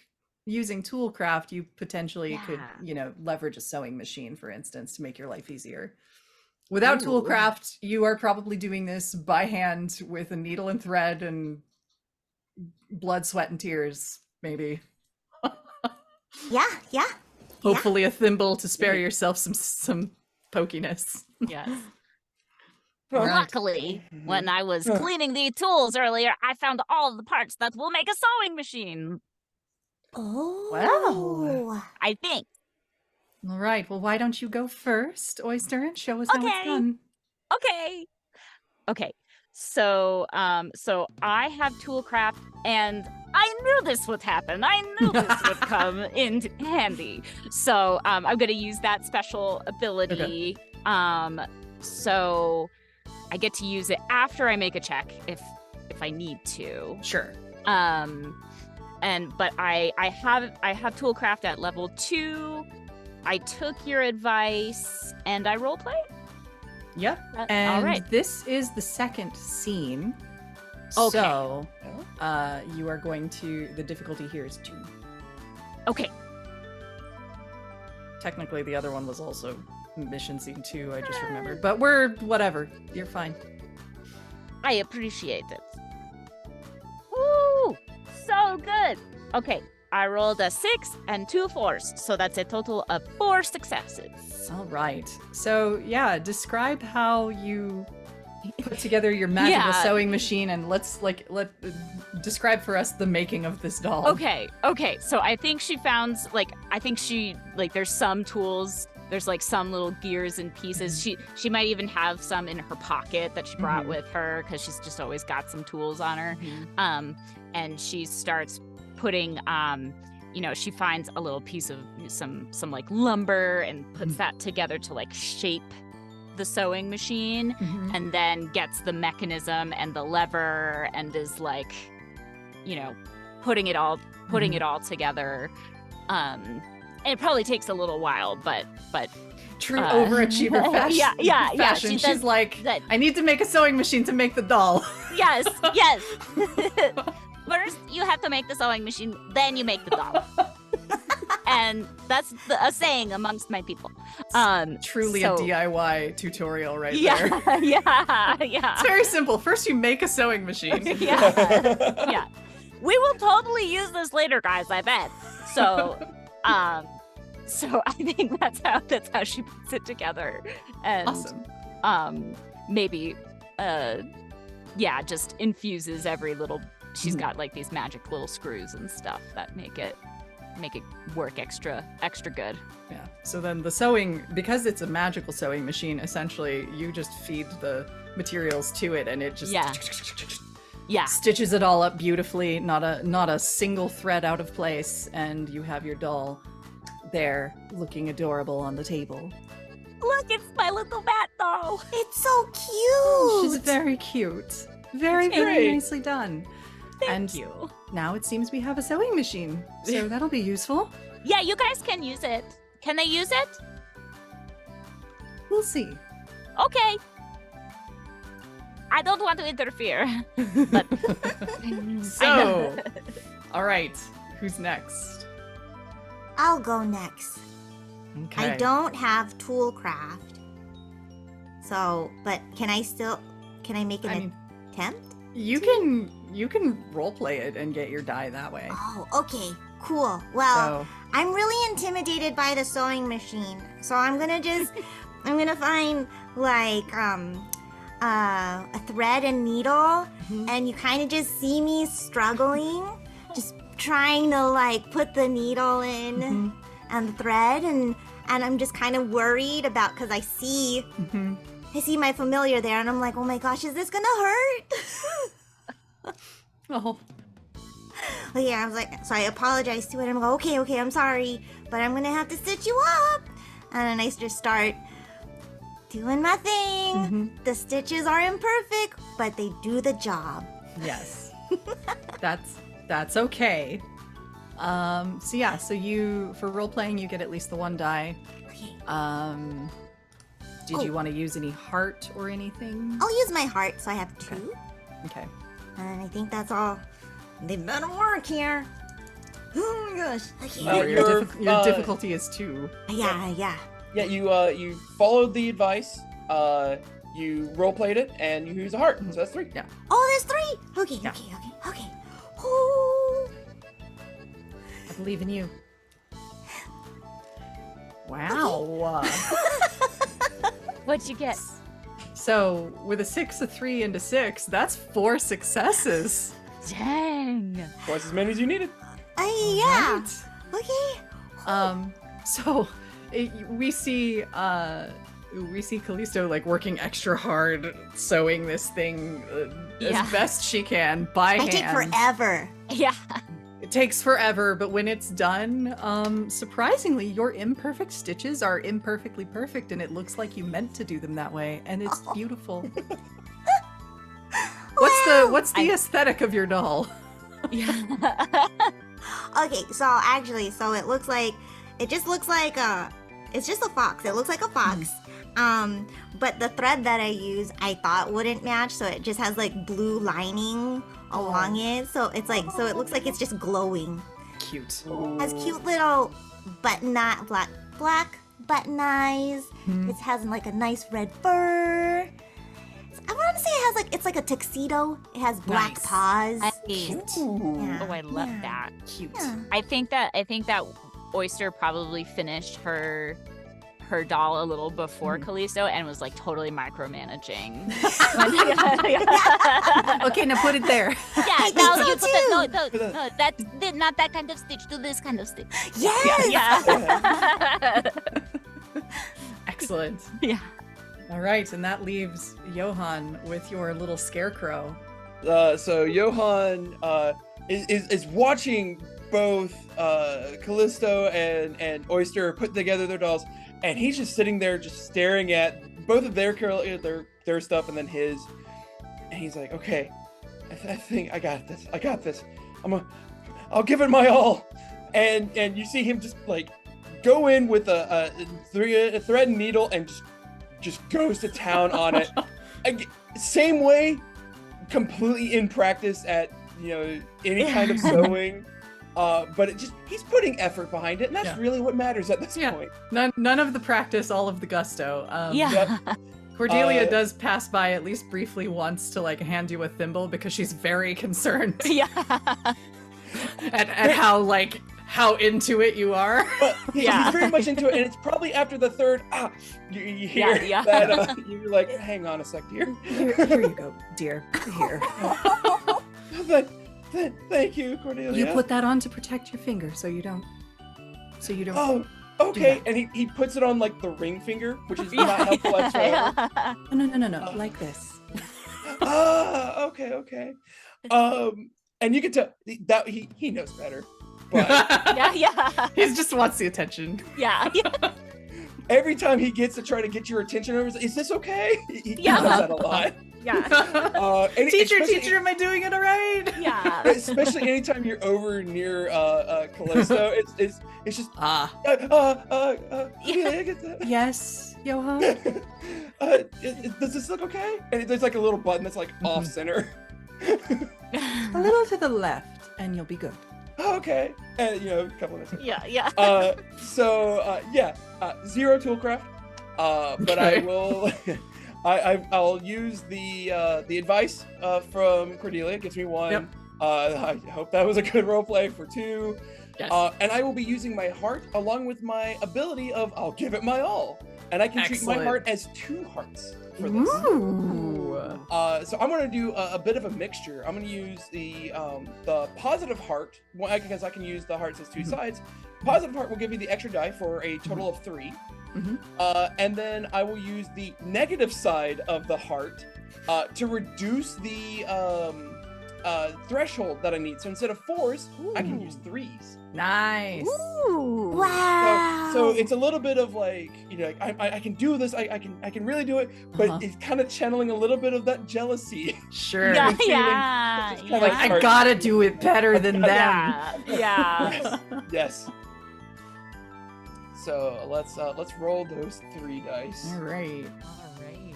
using toolcraft, you potentially could, Yeah. leverage a sewing machine, for instance, to make your life easier. Without Ooh. toolcraft, you are probably doing this by hand with a needle and thread and blood, sweat, and tears, maybe. Yeah. Hopefully a thimble to spare yourself some pokiness. Yes. Right. Luckily, when I was cleaning the tools earlier, I found all of the parts that will make a sewing machine. Oh. Wow. I think. All right, well, why don't you go first, Oyster, and show us how it's Okay. done? Okay. So I have toolcraft, and I knew this would happen. I knew this would come in handy. So I'm going to use that special ability. So I get to use it after I make a check if I need to. Sure. But I have toolcraft at level 2. I took your advice and I roleplay. Yep. All And right. this is the second scene. Okay. So, you are going to, the difficulty here is 2. Okay. Technically, the other one was also mission scene 2, I just remembered. But whatever. You're fine. I appreciate it. Woo! So good. Okay. I rolled a 6 and 2 4s, so that's a total of 4 successes. All right. So, yeah, describe how you put together your magical Yeah. sewing machine, and let's describe for us the making of this doll. Okay. So I think she found there's some tools. There's like some little gears and pieces. She might even have some in her pocket that she brought with her because she's just always got some tools on her. And she starts putting she finds a little piece of some like lumber and puts that together to like shape the sewing machine, and then gets the mechanism and the lever and is like putting it all together. And it probably takes a little while, but True overachiever fashion. yeah. Fashion. She She's does like, that. I need to make a sewing machine to make the doll. Yes. First, you have to make the sewing machine, then you make the doll. And that's a saying amongst my people. Truly a DIY tutorial right yeah, there. yeah. It's very simple. First, you make a sewing machine. yeah. We will totally use this later, guys. I bet. So I think that's how she puts it together. And Awesome. maybe just infuses every little. She's got like these magic little screws and stuff that make it work extra good. Yeah. So then the sewing, because it's a magical sewing machine, essentially you just feed the materials to it and it just stitches it all up beautifully, not a single thread out of place, and you have your doll there looking adorable on the table. Look, it's my little bat doll. It's so cute. She's very cute. Very, That's very great. nicely done. And you. now it seems we have a sewing machine, so that'll be useful. Yeah, you guys can use it. Can they use it? We'll see. Okay. I don't want to interfere. But So, all right, who's next? I'll go next. Okay. I don't have toolcraft. So, but can I make an attempt? You can roleplay it and get your die that way. Oh, okay. Cool. Well, So, I'm really intimidated by the sewing machine. So I'm gonna find like a thread and needle, and you kind of just see me struggling, just trying to like put the needle in and the thread, and I'm just kind of worried about because I see my familiar there, and I'm like, oh my gosh, is this gonna hurt? oh, Well, yeah, I was like, so I apologize to it. I'm like, okay, I'm sorry, but I'm gonna have to stitch you up. And then I just start doing my thing. The stitches are imperfect, but they do the job. yes, that's okay. So yeah, so you for role playing you get at least the one die. Okay. Did you want to use any heart or anything? I'll use my heart, so I have 2. Okay. And I think that's all. They better work here. Oh my gosh. Okay. Your difficulty is 2. Yeah. Yeah, you followed the advice. You role played it, and you use a heart. So that's 3. Yeah. Oh, there's 3. Okay. Yeah. Okay. Oh. I believe in you. Wow. what'd you get? So with a 6, a 3, and a 6, that's 4 successes. Dang. Twice as many as you needed. Yeah. Right? Okay. So we see Callisto like working extra hard sewing this thing as best she can by hand. I take forever. Yeah. It takes forever, but when it's done, surprisingly, your imperfect stitches are imperfectly perfect, and it looks like you meant to do them that way, and it's beautiful. What's the aesthetic of your doll? Yeah. Okay, so it just looks like it's just a fox. It looks like a fox. But the thread that I use, I thought wouldn't match, so it just has like blue lining along it. So it looks like it's just glowing. Cute. Has cute little black button eyes. It has like a nice red fur. I want to say it's like a tuxedo. It has black Nice. paws. Cute. Yeah. Oh, I love Yeah. that. Cute. Yeah. I think that Oyster probably finished her doll a little before Callisto and was like totally micromanaging. Okay, now put it there. Yeah, think now so you put too. no, that's not that kind of stitch. Do this kind of stitch. Yes. Yeah. Excellent. Yeah. All right, and that leaves Johan with your little scarecrow. So Johan is watching both Callisto and Oyster put together their dolls, and he's just sitting there just staring at both of their stuff and then his, and he's like, okay, I think I got this. I'll give it my all. And you see him just like go in with a thread and needle and just goes to town on it. Same way, completely in practice at any kind of sewing. But he's putting effort behind it, and that's really what matters at this point. None of the practice, all of the gusto. Yeah. Yep. Cordelia does pass by at least briefly once to like hand you a thimble because she's very concerned Yeah. at how into it you are. But he's very much into it, and it's probably after the third, you hear Yeah. that you're like, hang on a sec, dear. Here you go, dear. Here. Thank you, Cordelia. You put that on to protect your finger so you don't. Oh, okay. And he puts it on like the ring finger, which is not helpful whatsoever. No, like this. Okay. And you can tell that he knows better. But Yeah. He just wants the attention. Yeah. every time he gets to try to get your attention over, is this okay? He Yeah. does that a lot. Yeah. Teacher, especially- teacher, am I doing it all right? Yeah. Especially anytime you're over near Callisto, it's just Cordelia, get that. Yes, Johan. Does this look okay? And there's like a little button that's like off center. A little to the left, and you'll be good. Okay, and a couple of minutes. Yeah. Zero toolcraft. But I Okay. will. I'll use the advice from Cordelia. It gives me one. Yep. I hope that was a good role play for 2. Yes. And I will be using my heart along with my ability of I'll give it my all, and I can treat my Excellent. heart as 2 hearts for this. Ooh. So I'm gonna do a bit of a mixture. I'm gonna use the positive heart because I can use the hearts as 2 sides. Positive heart will give you the extra die for a total of 3. Mhm. And then I will use the negative side of the heart to reduce the threshold that I need. So instead of 4s, I can use 3s. Nice. Ooh. Wow. So it's a little bit of like, I can do this. I can really do it, but Uh-huh. it's kind of channeling a little bit of that jealousy. Sure. Yeah. feeling Yeah. just kinda Like, I gotta do it better than them. Yeah. Yeah. Yes. So let's roll those 3 dice. All right. All right.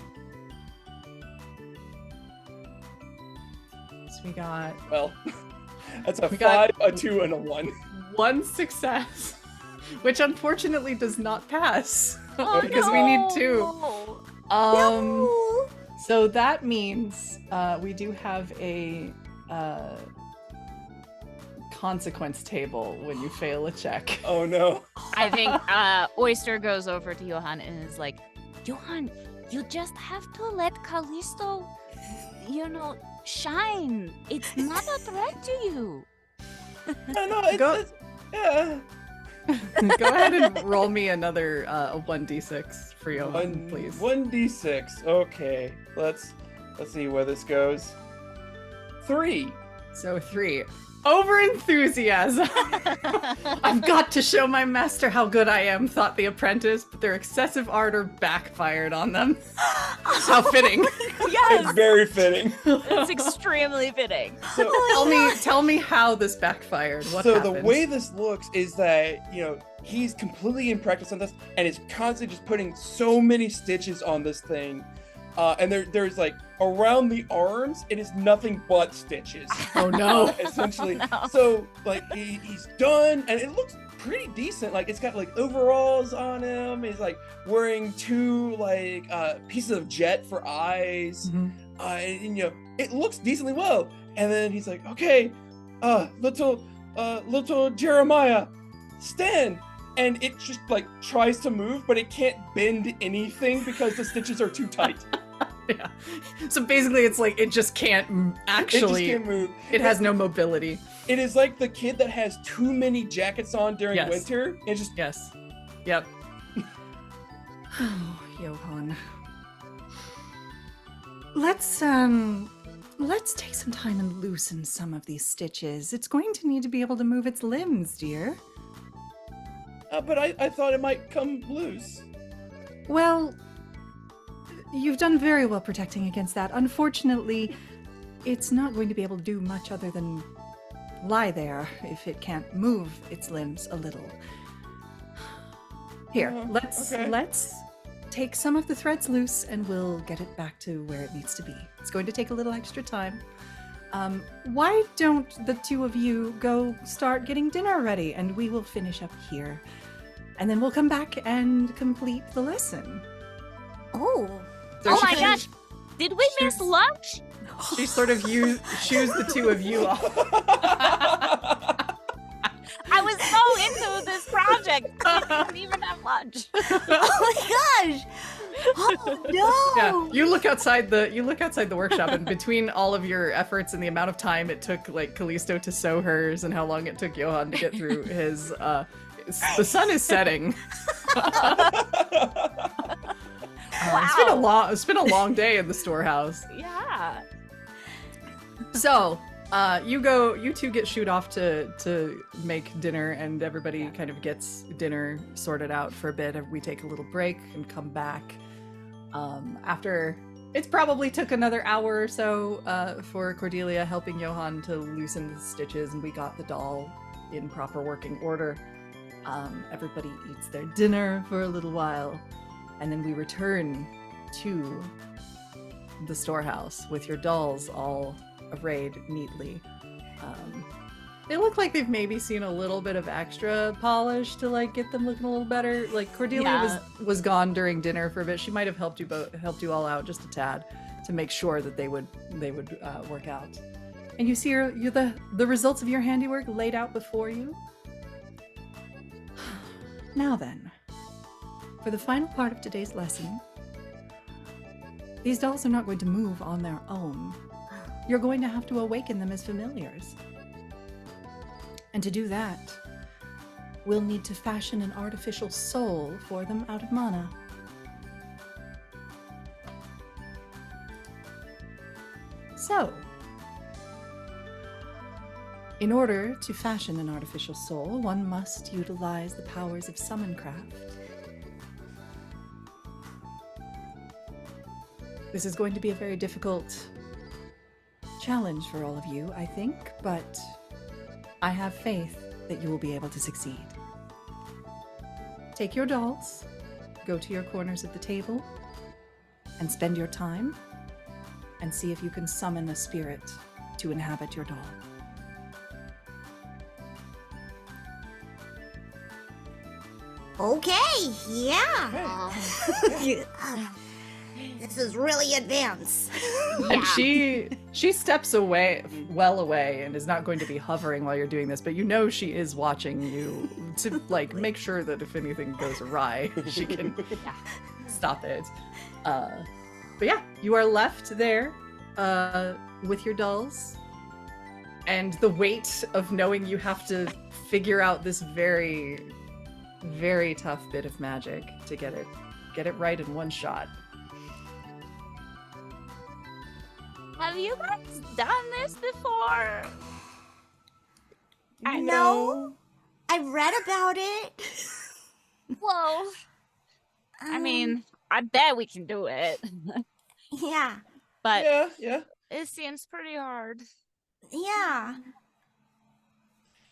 So we got Well, that's a We got- 5, a 2, and a 1. 1 success, which unfortunately does not pass Oh, because we need 2. no. No. So that means we do have a consequence table when you fail a check. Oh no. I think Oyster goes over to Johan and is like, Johan, you just have to let Callisto, shine. It's not a threat to you. No, it's yeah. Go ahead and roll me another a 1d6 for Johan, please. 1d6. Okay. Let's see where this goes. 3. So 3. Over enthusiasm. I've got to show my master how good I am, thought the apprentice, but their excessive ardor backfired on them. How fitting. It's Yes. very fitting. It's extremely fitting. So, Tell me how this backfired. What so happened? the way this looks is that, he's completely in practice on this and is constantly just putting so many stitches on this thing. And there's like around the arms, it is nothing but stitches. Oh no. Essentially. no. So like he's done and it looks pretty decent. Like it's got like overalls on him. He's like wearing 2 like pieces of jet for eyes. Mhm. And it looks decently well. And then he's like, okay, little Jeremiah, stand. And it just like tries to move, but it can't bend anything because the stitches are too tight. Yeah. So basically, it's like it just can't actually. It just can't move. It has no mobility. It is like the kid that has too many jackets on during Yes. winter. It just Yes. Yep. Oh, Johan. Let's take some time and loosen some of these stitches. It's going to need to be able to move its limbs, dear. but I thought it might come loose. Well, you've done very well protecting against that. Unfortunately, it's not going to be able to do much other than lie there if it can't move its limbs a little. Here, okay. let's take some of the threads loose and we'll get it back to where it needs to be. It's going to take a little extra time. Why don't the 2 of you go start getting dinner ready and we will finish up here. And then we'll come back and complete the lesson. Oh. So Oh she my kind gosh. of- Did we miss lunch? She sort of shoos the 2 of you off. I was so into this project. I didn't even have lunch. Oh my gosh. Oh no. Yeah, you look outside the workshop, and between all of your efforts and the amount of time it took, like Callisto to sew hers, and how long it took Johan to get through his, the sun is setting. It's been a long day in the storehouse. Yeah. So, you 2 get shooed off to make dinner, and everybody kind of gets dinner sorted out for a bit. We take a little break and come back. After It probably took another hour or so for Cordelia helping Johann to loosen the stitches, and we got the doll in proper working order. Everybody eats their dinner for a little while, and then we return to the storehouse with your dolls all arrayed neatly. They look like they've maybe seen a little bit of extra polish to like get them looking a little better. Like Cordelia was gone during dinner for a bit. She might have helped you all out just a tad to make sure that they would work out. And you see the results of your handiwork laid out before you. Now then, for the final part of today's lesson, these dolls are not going to move on their own. You're going to have to awaken them as familiars. And to do that, we'll need to fashion an artificial soul for them out of mana. So, in order to fashion an artificial soul, one must utilize the powers of summoncraft. This is going to be a very difficult challenge for all of you, I think, but I have faith that you will be able to succeed. Take your dolls, go to your corners at the table, and spend your time, and see if you can summon a spirit to inhabit your doll. Okay, yeah. This is really advanced. And she steps away, well away, and is not going to be hovering while you're doing this, but you know she is watching you to like make sure that if anything goes awry, she can stop it. But yeah, you are left there with your dolls, and the weight of knowing you have to figure out this very, very tough bit of magic to get it right in one shot. Have you guys done this before? No, I read about it. Well, I mean, I bet we can do it. Yeah, But Yeah. it seems pretty hard. yeah.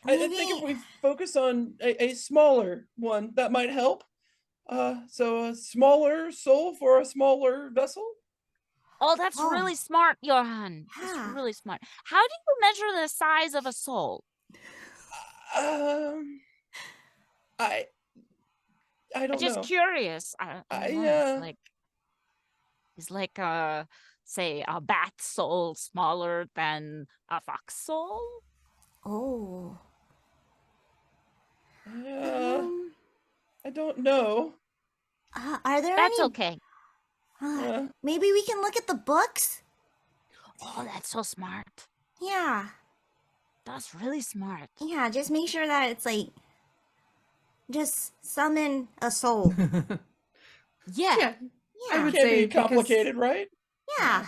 I think if we focus on a smaller one, that might help. So a smaller soul for a smaller vessel? Oh, that's really smart, Johan. Yeah. That's really smart. How do you measure the size of a soul? I don't I'm just know. curious. I don't know. Is like say a bat soul smaller than a fox soul? Oh. I don't know. Are there That's any? okay. Maybe we can look at the books? Oh, that's so smart. Yeah. That's really smart. Yeah, just make sure that it's like, just summon a soul. Yeah. I would Can't say be complicated, right? Yeah.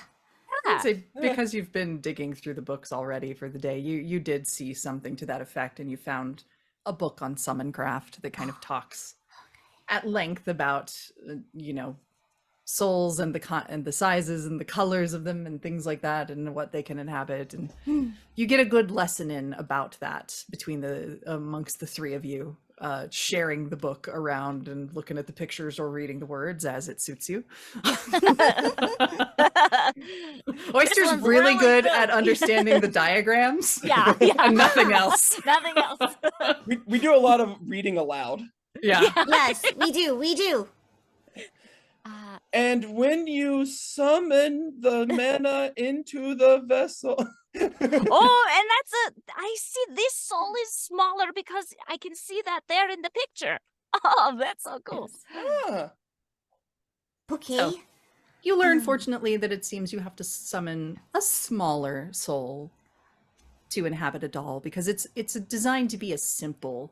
I would say because you've been digging through the books already for the day, you did see something to that effect, and you found a book on summoncraft that kind of talks at length about souls and the sizes and the colors of them and things like that and what they can inhabit, and you get a good lesson in about that amongst the three of you, sharing the book around and looking at the pictures or reading the words as it suits you. Oyster's one's really really good good. at understanding the diagrams. Yeah. And nothing else. Nothing else. We do a lot of reading aloud. Yeah. Yes, we do. And when you summon the mana into the vessel. Oh, and I see this soul is smaller because I can see that there in the picture. Oh, that's so cool. Ah, Okay. So, you learn, fortunately, that it seems you have to summon a smaller soul to inhabit a doll, because it's designed to be a simple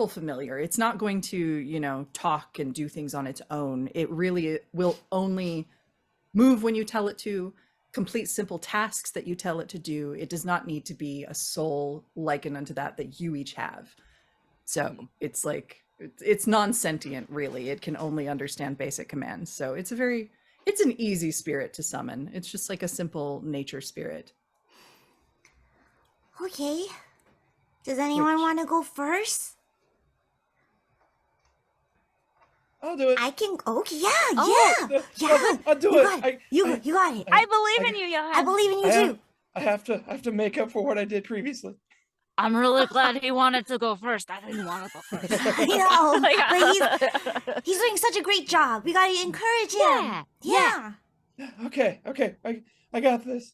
familiar. It's not going to, talk and do things on its own. It really will only move when you tell it to, complete simple tasks that you tell it to do. It does not need to be a soul likened unto that you each have. So it's like, it's non-sentient, really. It can only understand basic commands. So it's a very It's an easy spirit to summon. It's just like a simple nature spirit. Okay. Does anyone Which- want to go first? I'll do it. I can. Okay, yeah. I'll do You it. got it. You got it. I believe in you, Johan. I believe in you I too. have to make up for what I did previously. I'm really glad he wanted to go first. I didn't want to go first. I know, but he's doing such a great job. We gotta encourage him. Yeah. Okay. I got this.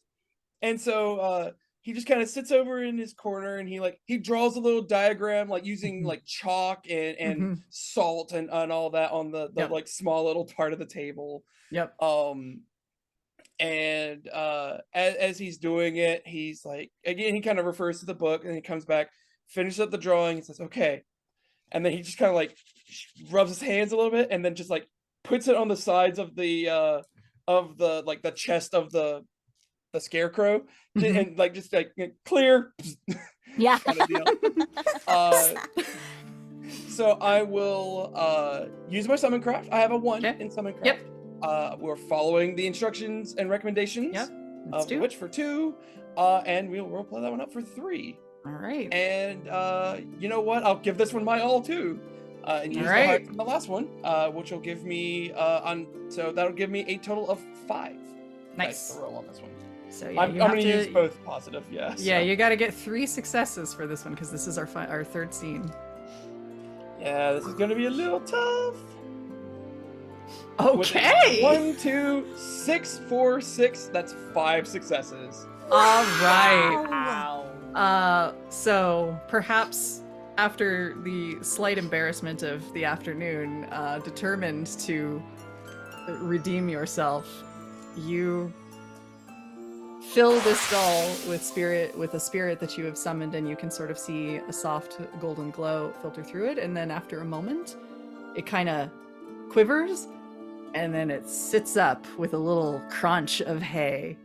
And so he just kind of sits over in his corner and he draws a little diagram like using like chalk and salt and all that on the like small little part of the table. Yep. And as he's doing it, he's like, again, he kind of refers to the book and he comes back, finishes up the drawing and says, okay. And then he just kind of like rubs his hands a little bit and then just like puts it on the sides of the like the chest of the scarecrow and like just like clear. Yeah. Kind of deal. So I will use my summon craft. I have a 1 in summon craft. Yep. We're following the instructions and recommendations of the witch for 2, and we'll roleplay that one up for 3. All right. And you know what? I'll give this one my all too, and use the high from the last one, which will give me so that'll give me a total of 5. Nice. To roll on this one. So yeah, I'm going to use both positive. Yeah. Yeah, you got to get 3 successes for this one because this is our third scene. Yeah, this is going to be a little tough. Okay. 1, 2, 6, 4, 6. That's 5 successes. All right. Wow. So perhaps after the slight embarrassment of the afternoon, determined to redeem yourself, you fill this doll with a spirit that you have summoned, and you can sort of see a soft golden glow filter through it. And then after a moment, it kind of quivers, and then it sits up with a little crunch of hay.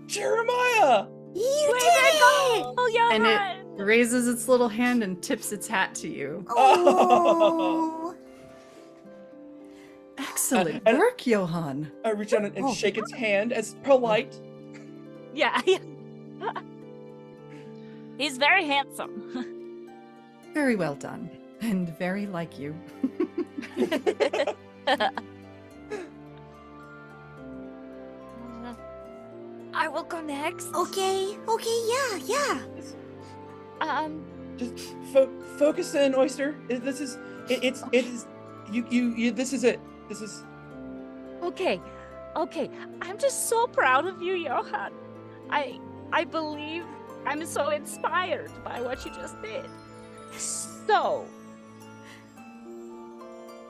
Jeremiah! You did it! Oh, yeah. And it raises its little hand and tips its hat to you. Oh. Excellent And- work, Johan. I reach out and shake its hand as polite. Yeah. He's very handsome. Very well done. And very like you. I will go next. Okay, yeah. Just focus in, Oyster. This is you. This is it. This is. Okay. I'm just so proud of you, Johan. I believe I'm so inspired by what you just did. So,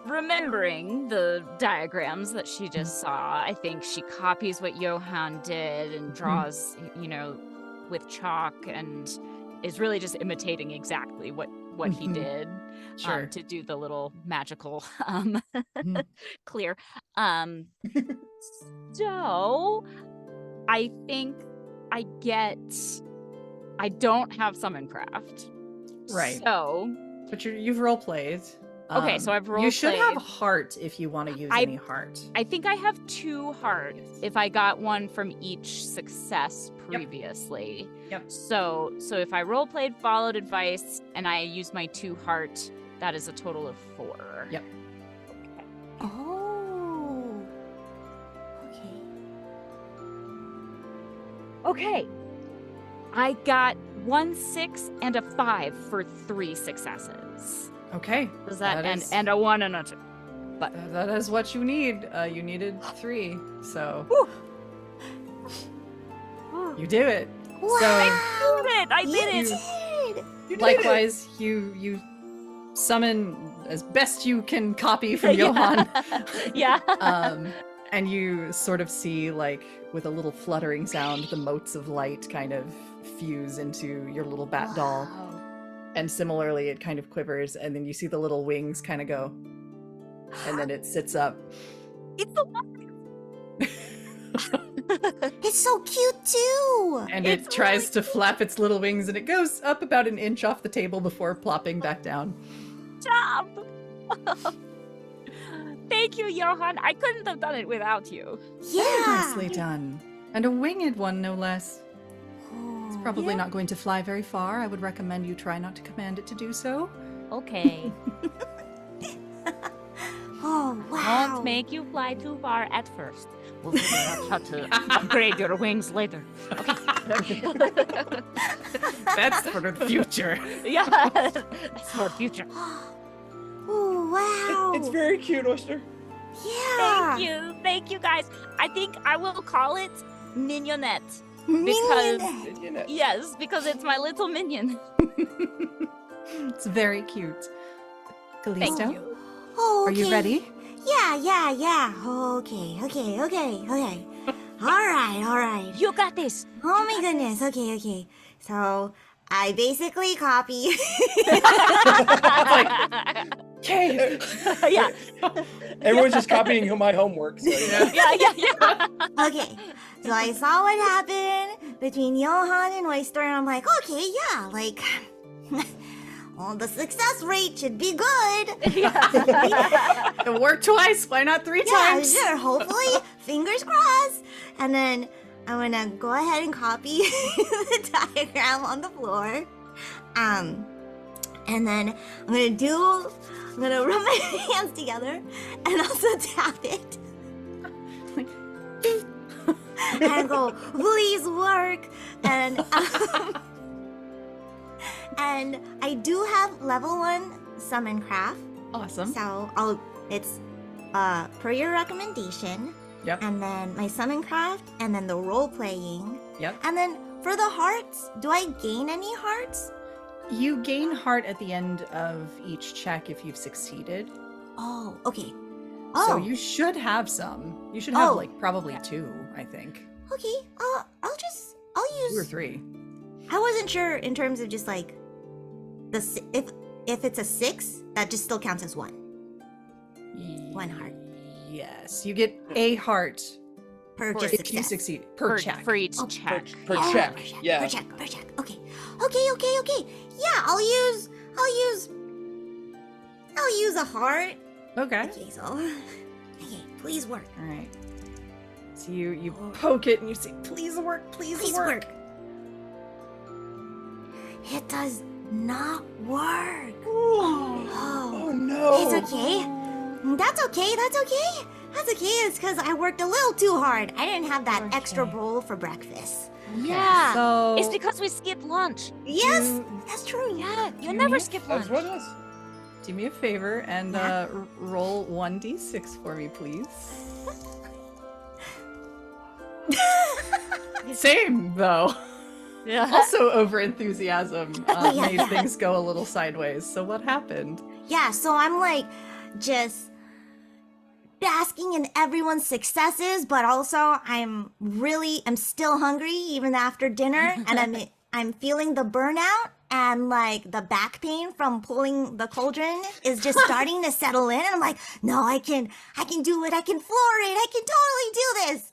remembering the diagrams that she just saw, I think she copies what Johan did and draws, with chalk, and is really just imitating exactly what he did. Sure. To do the little magical clear. So I think I don't have summon craft. Right. So But you've role played. Okay, so I've You should have role-played. heart if you want to use any heart. I think I have 2 heart if I got one from each success previously. Yep. So if I role played, followed advice, and I used my 2 heart, that is a total of 4. Yep. Oh. Okay. Okay. I got 1 6 and a 5 for 3 successes. Okay. Does that, is- and a 1 and a 2. That is what you need. You needed 3, so you do it. Wow. I did it! You did. Likewise, you summon as best you can copy from Johan. Yeah. And you sort of see, like, with a little fluttering sound, the motes of light kind of fuse into your little bat doll. Wow. And similarly, it kind of quivers, and then you see the little wings kind of go, and then it sits up. It's the It's so cute too. And It's it tries to flap its little wings, and it goes up about an inch off the table before plopping back down. job. Thank you, Johan. I couldn't have done it without you. Very Yeah. nicely done. And a winged one, no less. It's probably yeah. not going to fly very far. I would recommend you try not to command it to do so. Okay. Oh, wow. Won't make you fly too far at first. We'll figure out how to upgrade your wings later. Okay. That's for the future. Yeah, that's for future. Oh, wow. It's very cute, Oyster. Yeah. Thank you, guys. I think I will call it Mignonette. Mignonette. You know. Yes, because it's my little minion. It's very cute. Callisto, Thank you. Oh, are you okay. ready? Yeah. Okay. All right. You got this. Oh my goodness. Okay. So I basically copy. Okay. Yeah. Everyone's just copying my homework. So, yeah. Yeah. Okay. So I saw what happened between Johan and Oyster, and I'm like, okay, yeah, like, well, the success rate should be good. It worked twice. Why not 3 Yeah, times? sure. Hopefully, fingers crossed. And then I'm gonna go ahead and copy the diagram on the floor. And then I'm gonna rub my hands together and also tap it. And go, please work. And and I do have level 1 summon craft. Awesome. So it's per your recommendation. Yep. And then my summon craft, and then the role playing. Yep. And then for the hearts, do I gain any hearts? You gain heart at the end of each check if you've succeeded. Oh, okay. So Oh, you should have some. You should have Oh. like probably 2, I think. okay. I'll 2 or use. 3. I wasn't sure in terms of just like if it's a 6, that just still counts as 1. 1 heart. Yes, you get a heart Per For just if you success. succeed per check. For each Oh, check. Per Oh, check. Yeah. Per check. Okay. Yeah, I'll use a heart. Okay. Okay, so okay, please work. All right. So you poke it and you say, "Please work, please, Please work." work. It does not work. Oh no. It's okay. That's okay. It's because I worked a little too hard. I didn't have that extra Okay. bowl for breakfast. Yeah. So It's because we skipped lunch. Yes, You- that's true. Yeah, you Do never me a skip That's lunch. what it is. do me a favor and Yeah. roll 1d6 for me, please. Same though. Yeah. Also over enthusiasm Yeah, made yeah. things go a little sideways. So what happened? Yeah, so I'm like just basking in everyone's successes, but also I'm still hungry even after dinner, and I'm feeling the burnout and like the back pain from pulling the cauldron is just starting to settle in, and I'm like, no, I can do it, I can floor it, I can totally do this.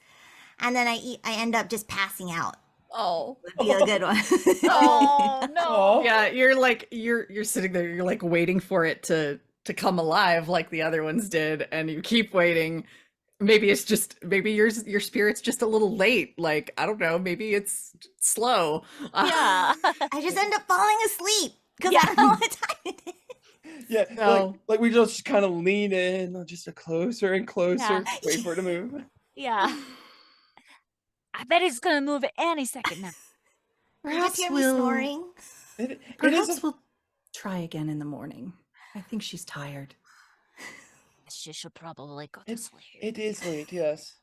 And then I end up just passing out. Oh. Would be a good one. Oh no. Oh. Yeah, you're like you're sitting there, you're like waiting for it to come alive like the other ones did, and you keep waiting. Maybe your spirit's just a little late. Like, I don't know, maybe it's slow. Yeah. I just end up falling asleep because Yeah. I don't know what time it is. Yeah. No. Like we just kind of lean in, just a closer and closer, Yeah. wait for it to move. Yeah. I bet it's gonna move any second now. You just hear me snoring. It is Perhaps a, we'll try again in the morning. I think she's tired. She should probably go to It's- sleep. it is late, yes.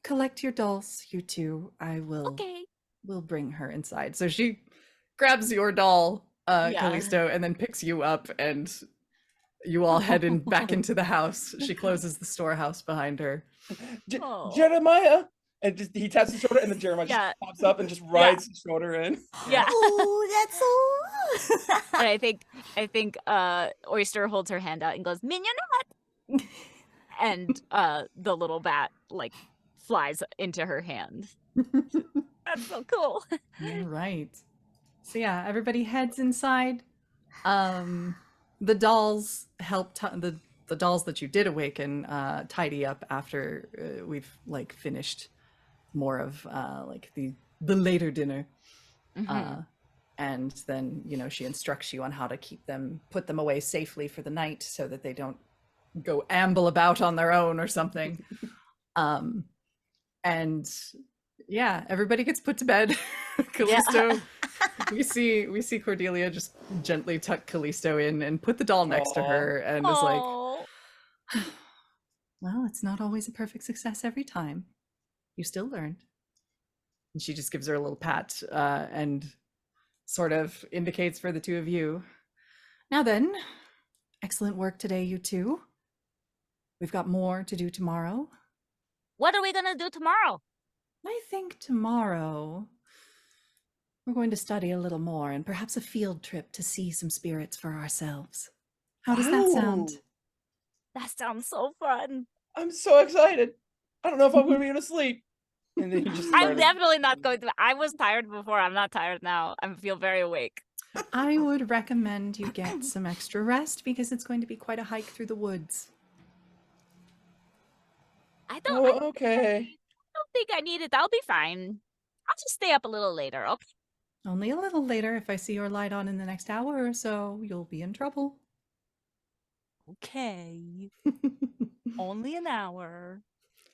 Collect your dolls, you two. I will Okay. will bring her inside. So she grabs your doll, Yeah. Callisto, and then picks you up, and you all head back into the house. She closes the storehouse behind her. Oh. Jeremiah! And just he taps his shoulder, and then Jeremiah Yeah. just pops up and just rides his shoulder in. Yeah. Oh, that's so. And I think Oyster holds her hand out and goes, Mignonette! And the little bat like flies into her hand. That's so cool. All right. So yeah, everybody heads inside. The dolls help the dolls that you did awaken tidy up after we've like finished more of like the later dinner. And then, you know, she instructs you on how to put them away safely for the night so that they don't go amble about on their own or something. And yeah, everybody gets put to bed. Callisto, we see Cordelia just gently tuck Callisto in and put the doll next to her and is like, well, it's not always a perfect success every time. You still learned. And she just gives her a little pat and sort of indicates for the two of you. Now then, excellent work today, you two. We've got more to do tomorrow. What are we gonna do tomorrow? I think tomorrow we're going to study a little more and perhaps a field trip to see some spirits for ourselves. How does that sound? That sounds so fun. I'm so excited. I don't know if I'm going to be able to sleep. And then you just I'm started. definitely not going to. I was tired before. I'm not tired now. I feel very awake. I would recommend you get some extra rest because it's going to be quite a hike through the woods. I don't Okay. think I need it. I'll be fine. I'll just stay up a little later, okay? Only a little later. If I see your light on in the next hour or so, you'll be in trouble. Okay. Only an hour.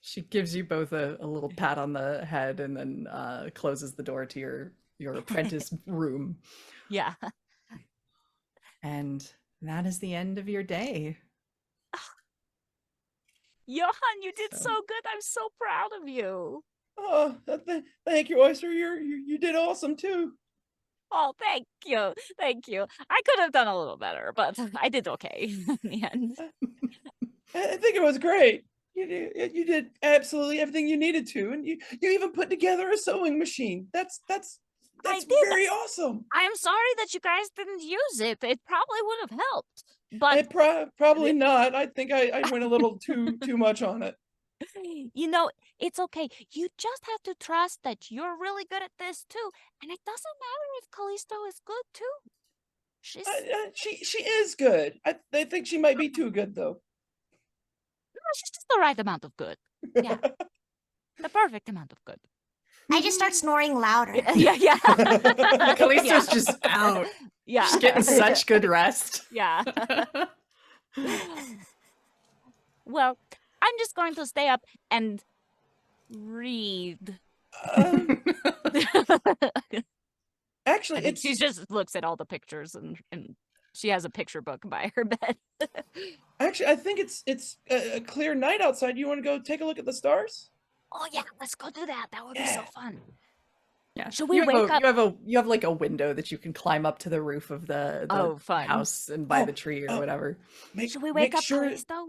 She gives you both a little pat on the head and then closes the door to your apprentice room. Yeah. And that is the end of your day. Johan, you did so good. I'm so proud of you. Oh, thank you, Oyster. You did awesome too. Oh, thank you. Thank you. I could have done a little better, but I did okay in the end. I think it was great. You did absolutely everything you needed to, and you even put together a sewing machine. That's very awesome. I'm sorry that you guys didn't use it. It probably would have helped. But Probably not. I think I went a little too much on it. you know, it's okay. You just have to trust that you're really good at this too. And it doesn't matter if Callisto is good too. She is good. I think she might be too good though. No, she's just the right amount of good. Yeah. The perfect amount of good. I just start snoring louder. Yeah. Callisto's just out. Yeah. She's getting such good rest. Yeah. Well, I'm just going to stay up and read. Actually, She just looks at all the pictures and she has a picture book by her bed. Actually, I think it's a clear night outside. You want to go take a look at the stars? Oh yeah, let's go do that. That would be so fun. Yeah. Should we wake up? You have like a window that you can climb up to the roof of the fun. house and by the tree or whatever. Should we wake up Callisto?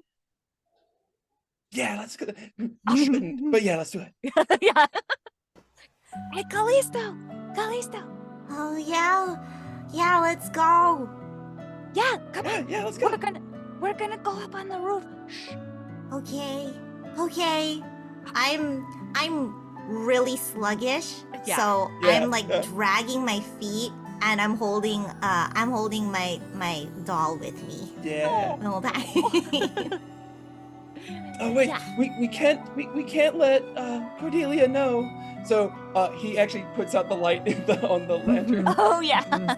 Yeah, let's go. You shouldn't, but yeah, let's do it. Yeah. Hey, Callisto! Oh, yeah, let's go. Yeah, come on. Yeah, let's go. We're gonna go up on the roof. Shh. Okay. I'm really sluggish, Yeah. so Yeah, I'm like dragging my feet, and I'm holding my doll with me Yeah. the whole time. Oh wait, Yeah. we can't let Cordelia know. So he actually puts out the light on the lantern. Oh yeah. And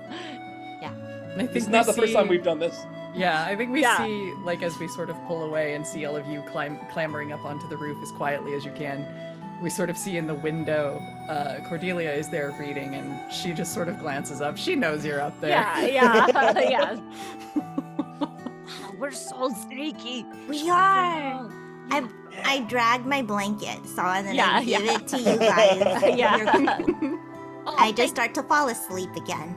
I think It's not the first time we've done this. Yeah, I think we Yeah. see, like, as we sort of pull away and see all of you clambering up onto the roof as quietly as you can, we sort of see in the window, Cordelia is there reading, and she just sort of glances up. She knows you're up there. Yeah. We're so sneaky. We are. I dragged my blanket, and then I give Yeah. it to you guys. Yeah. You're cool. Oh, I just start to fall asleep again.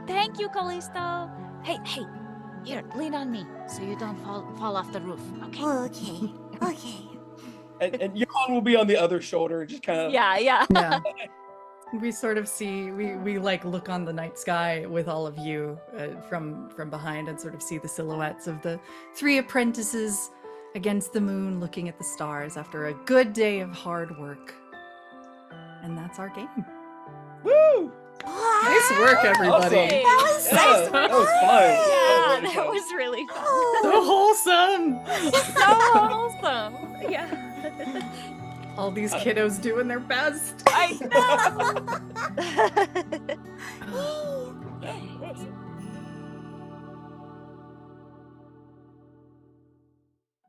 Thank you, Callisto. Hey, here, lean on me so you don't fall off the roof. Okay. Okay. And Johan will be on the other shoulder, just kind of. Yeah. Yeah. We sort of see, we like look on the night sky with all of you from behind and sort of see the silhouettes of the three apprentices against the moon looking at the stars after a good day of hard work. And that's our game. Woo! Nice work, everybody. Awesome. That was so Yeah, that was fun. Yeah, really that fun. was really fun. So wholesome. So wholesome. Yeah. All these kiddos doing their best. I know.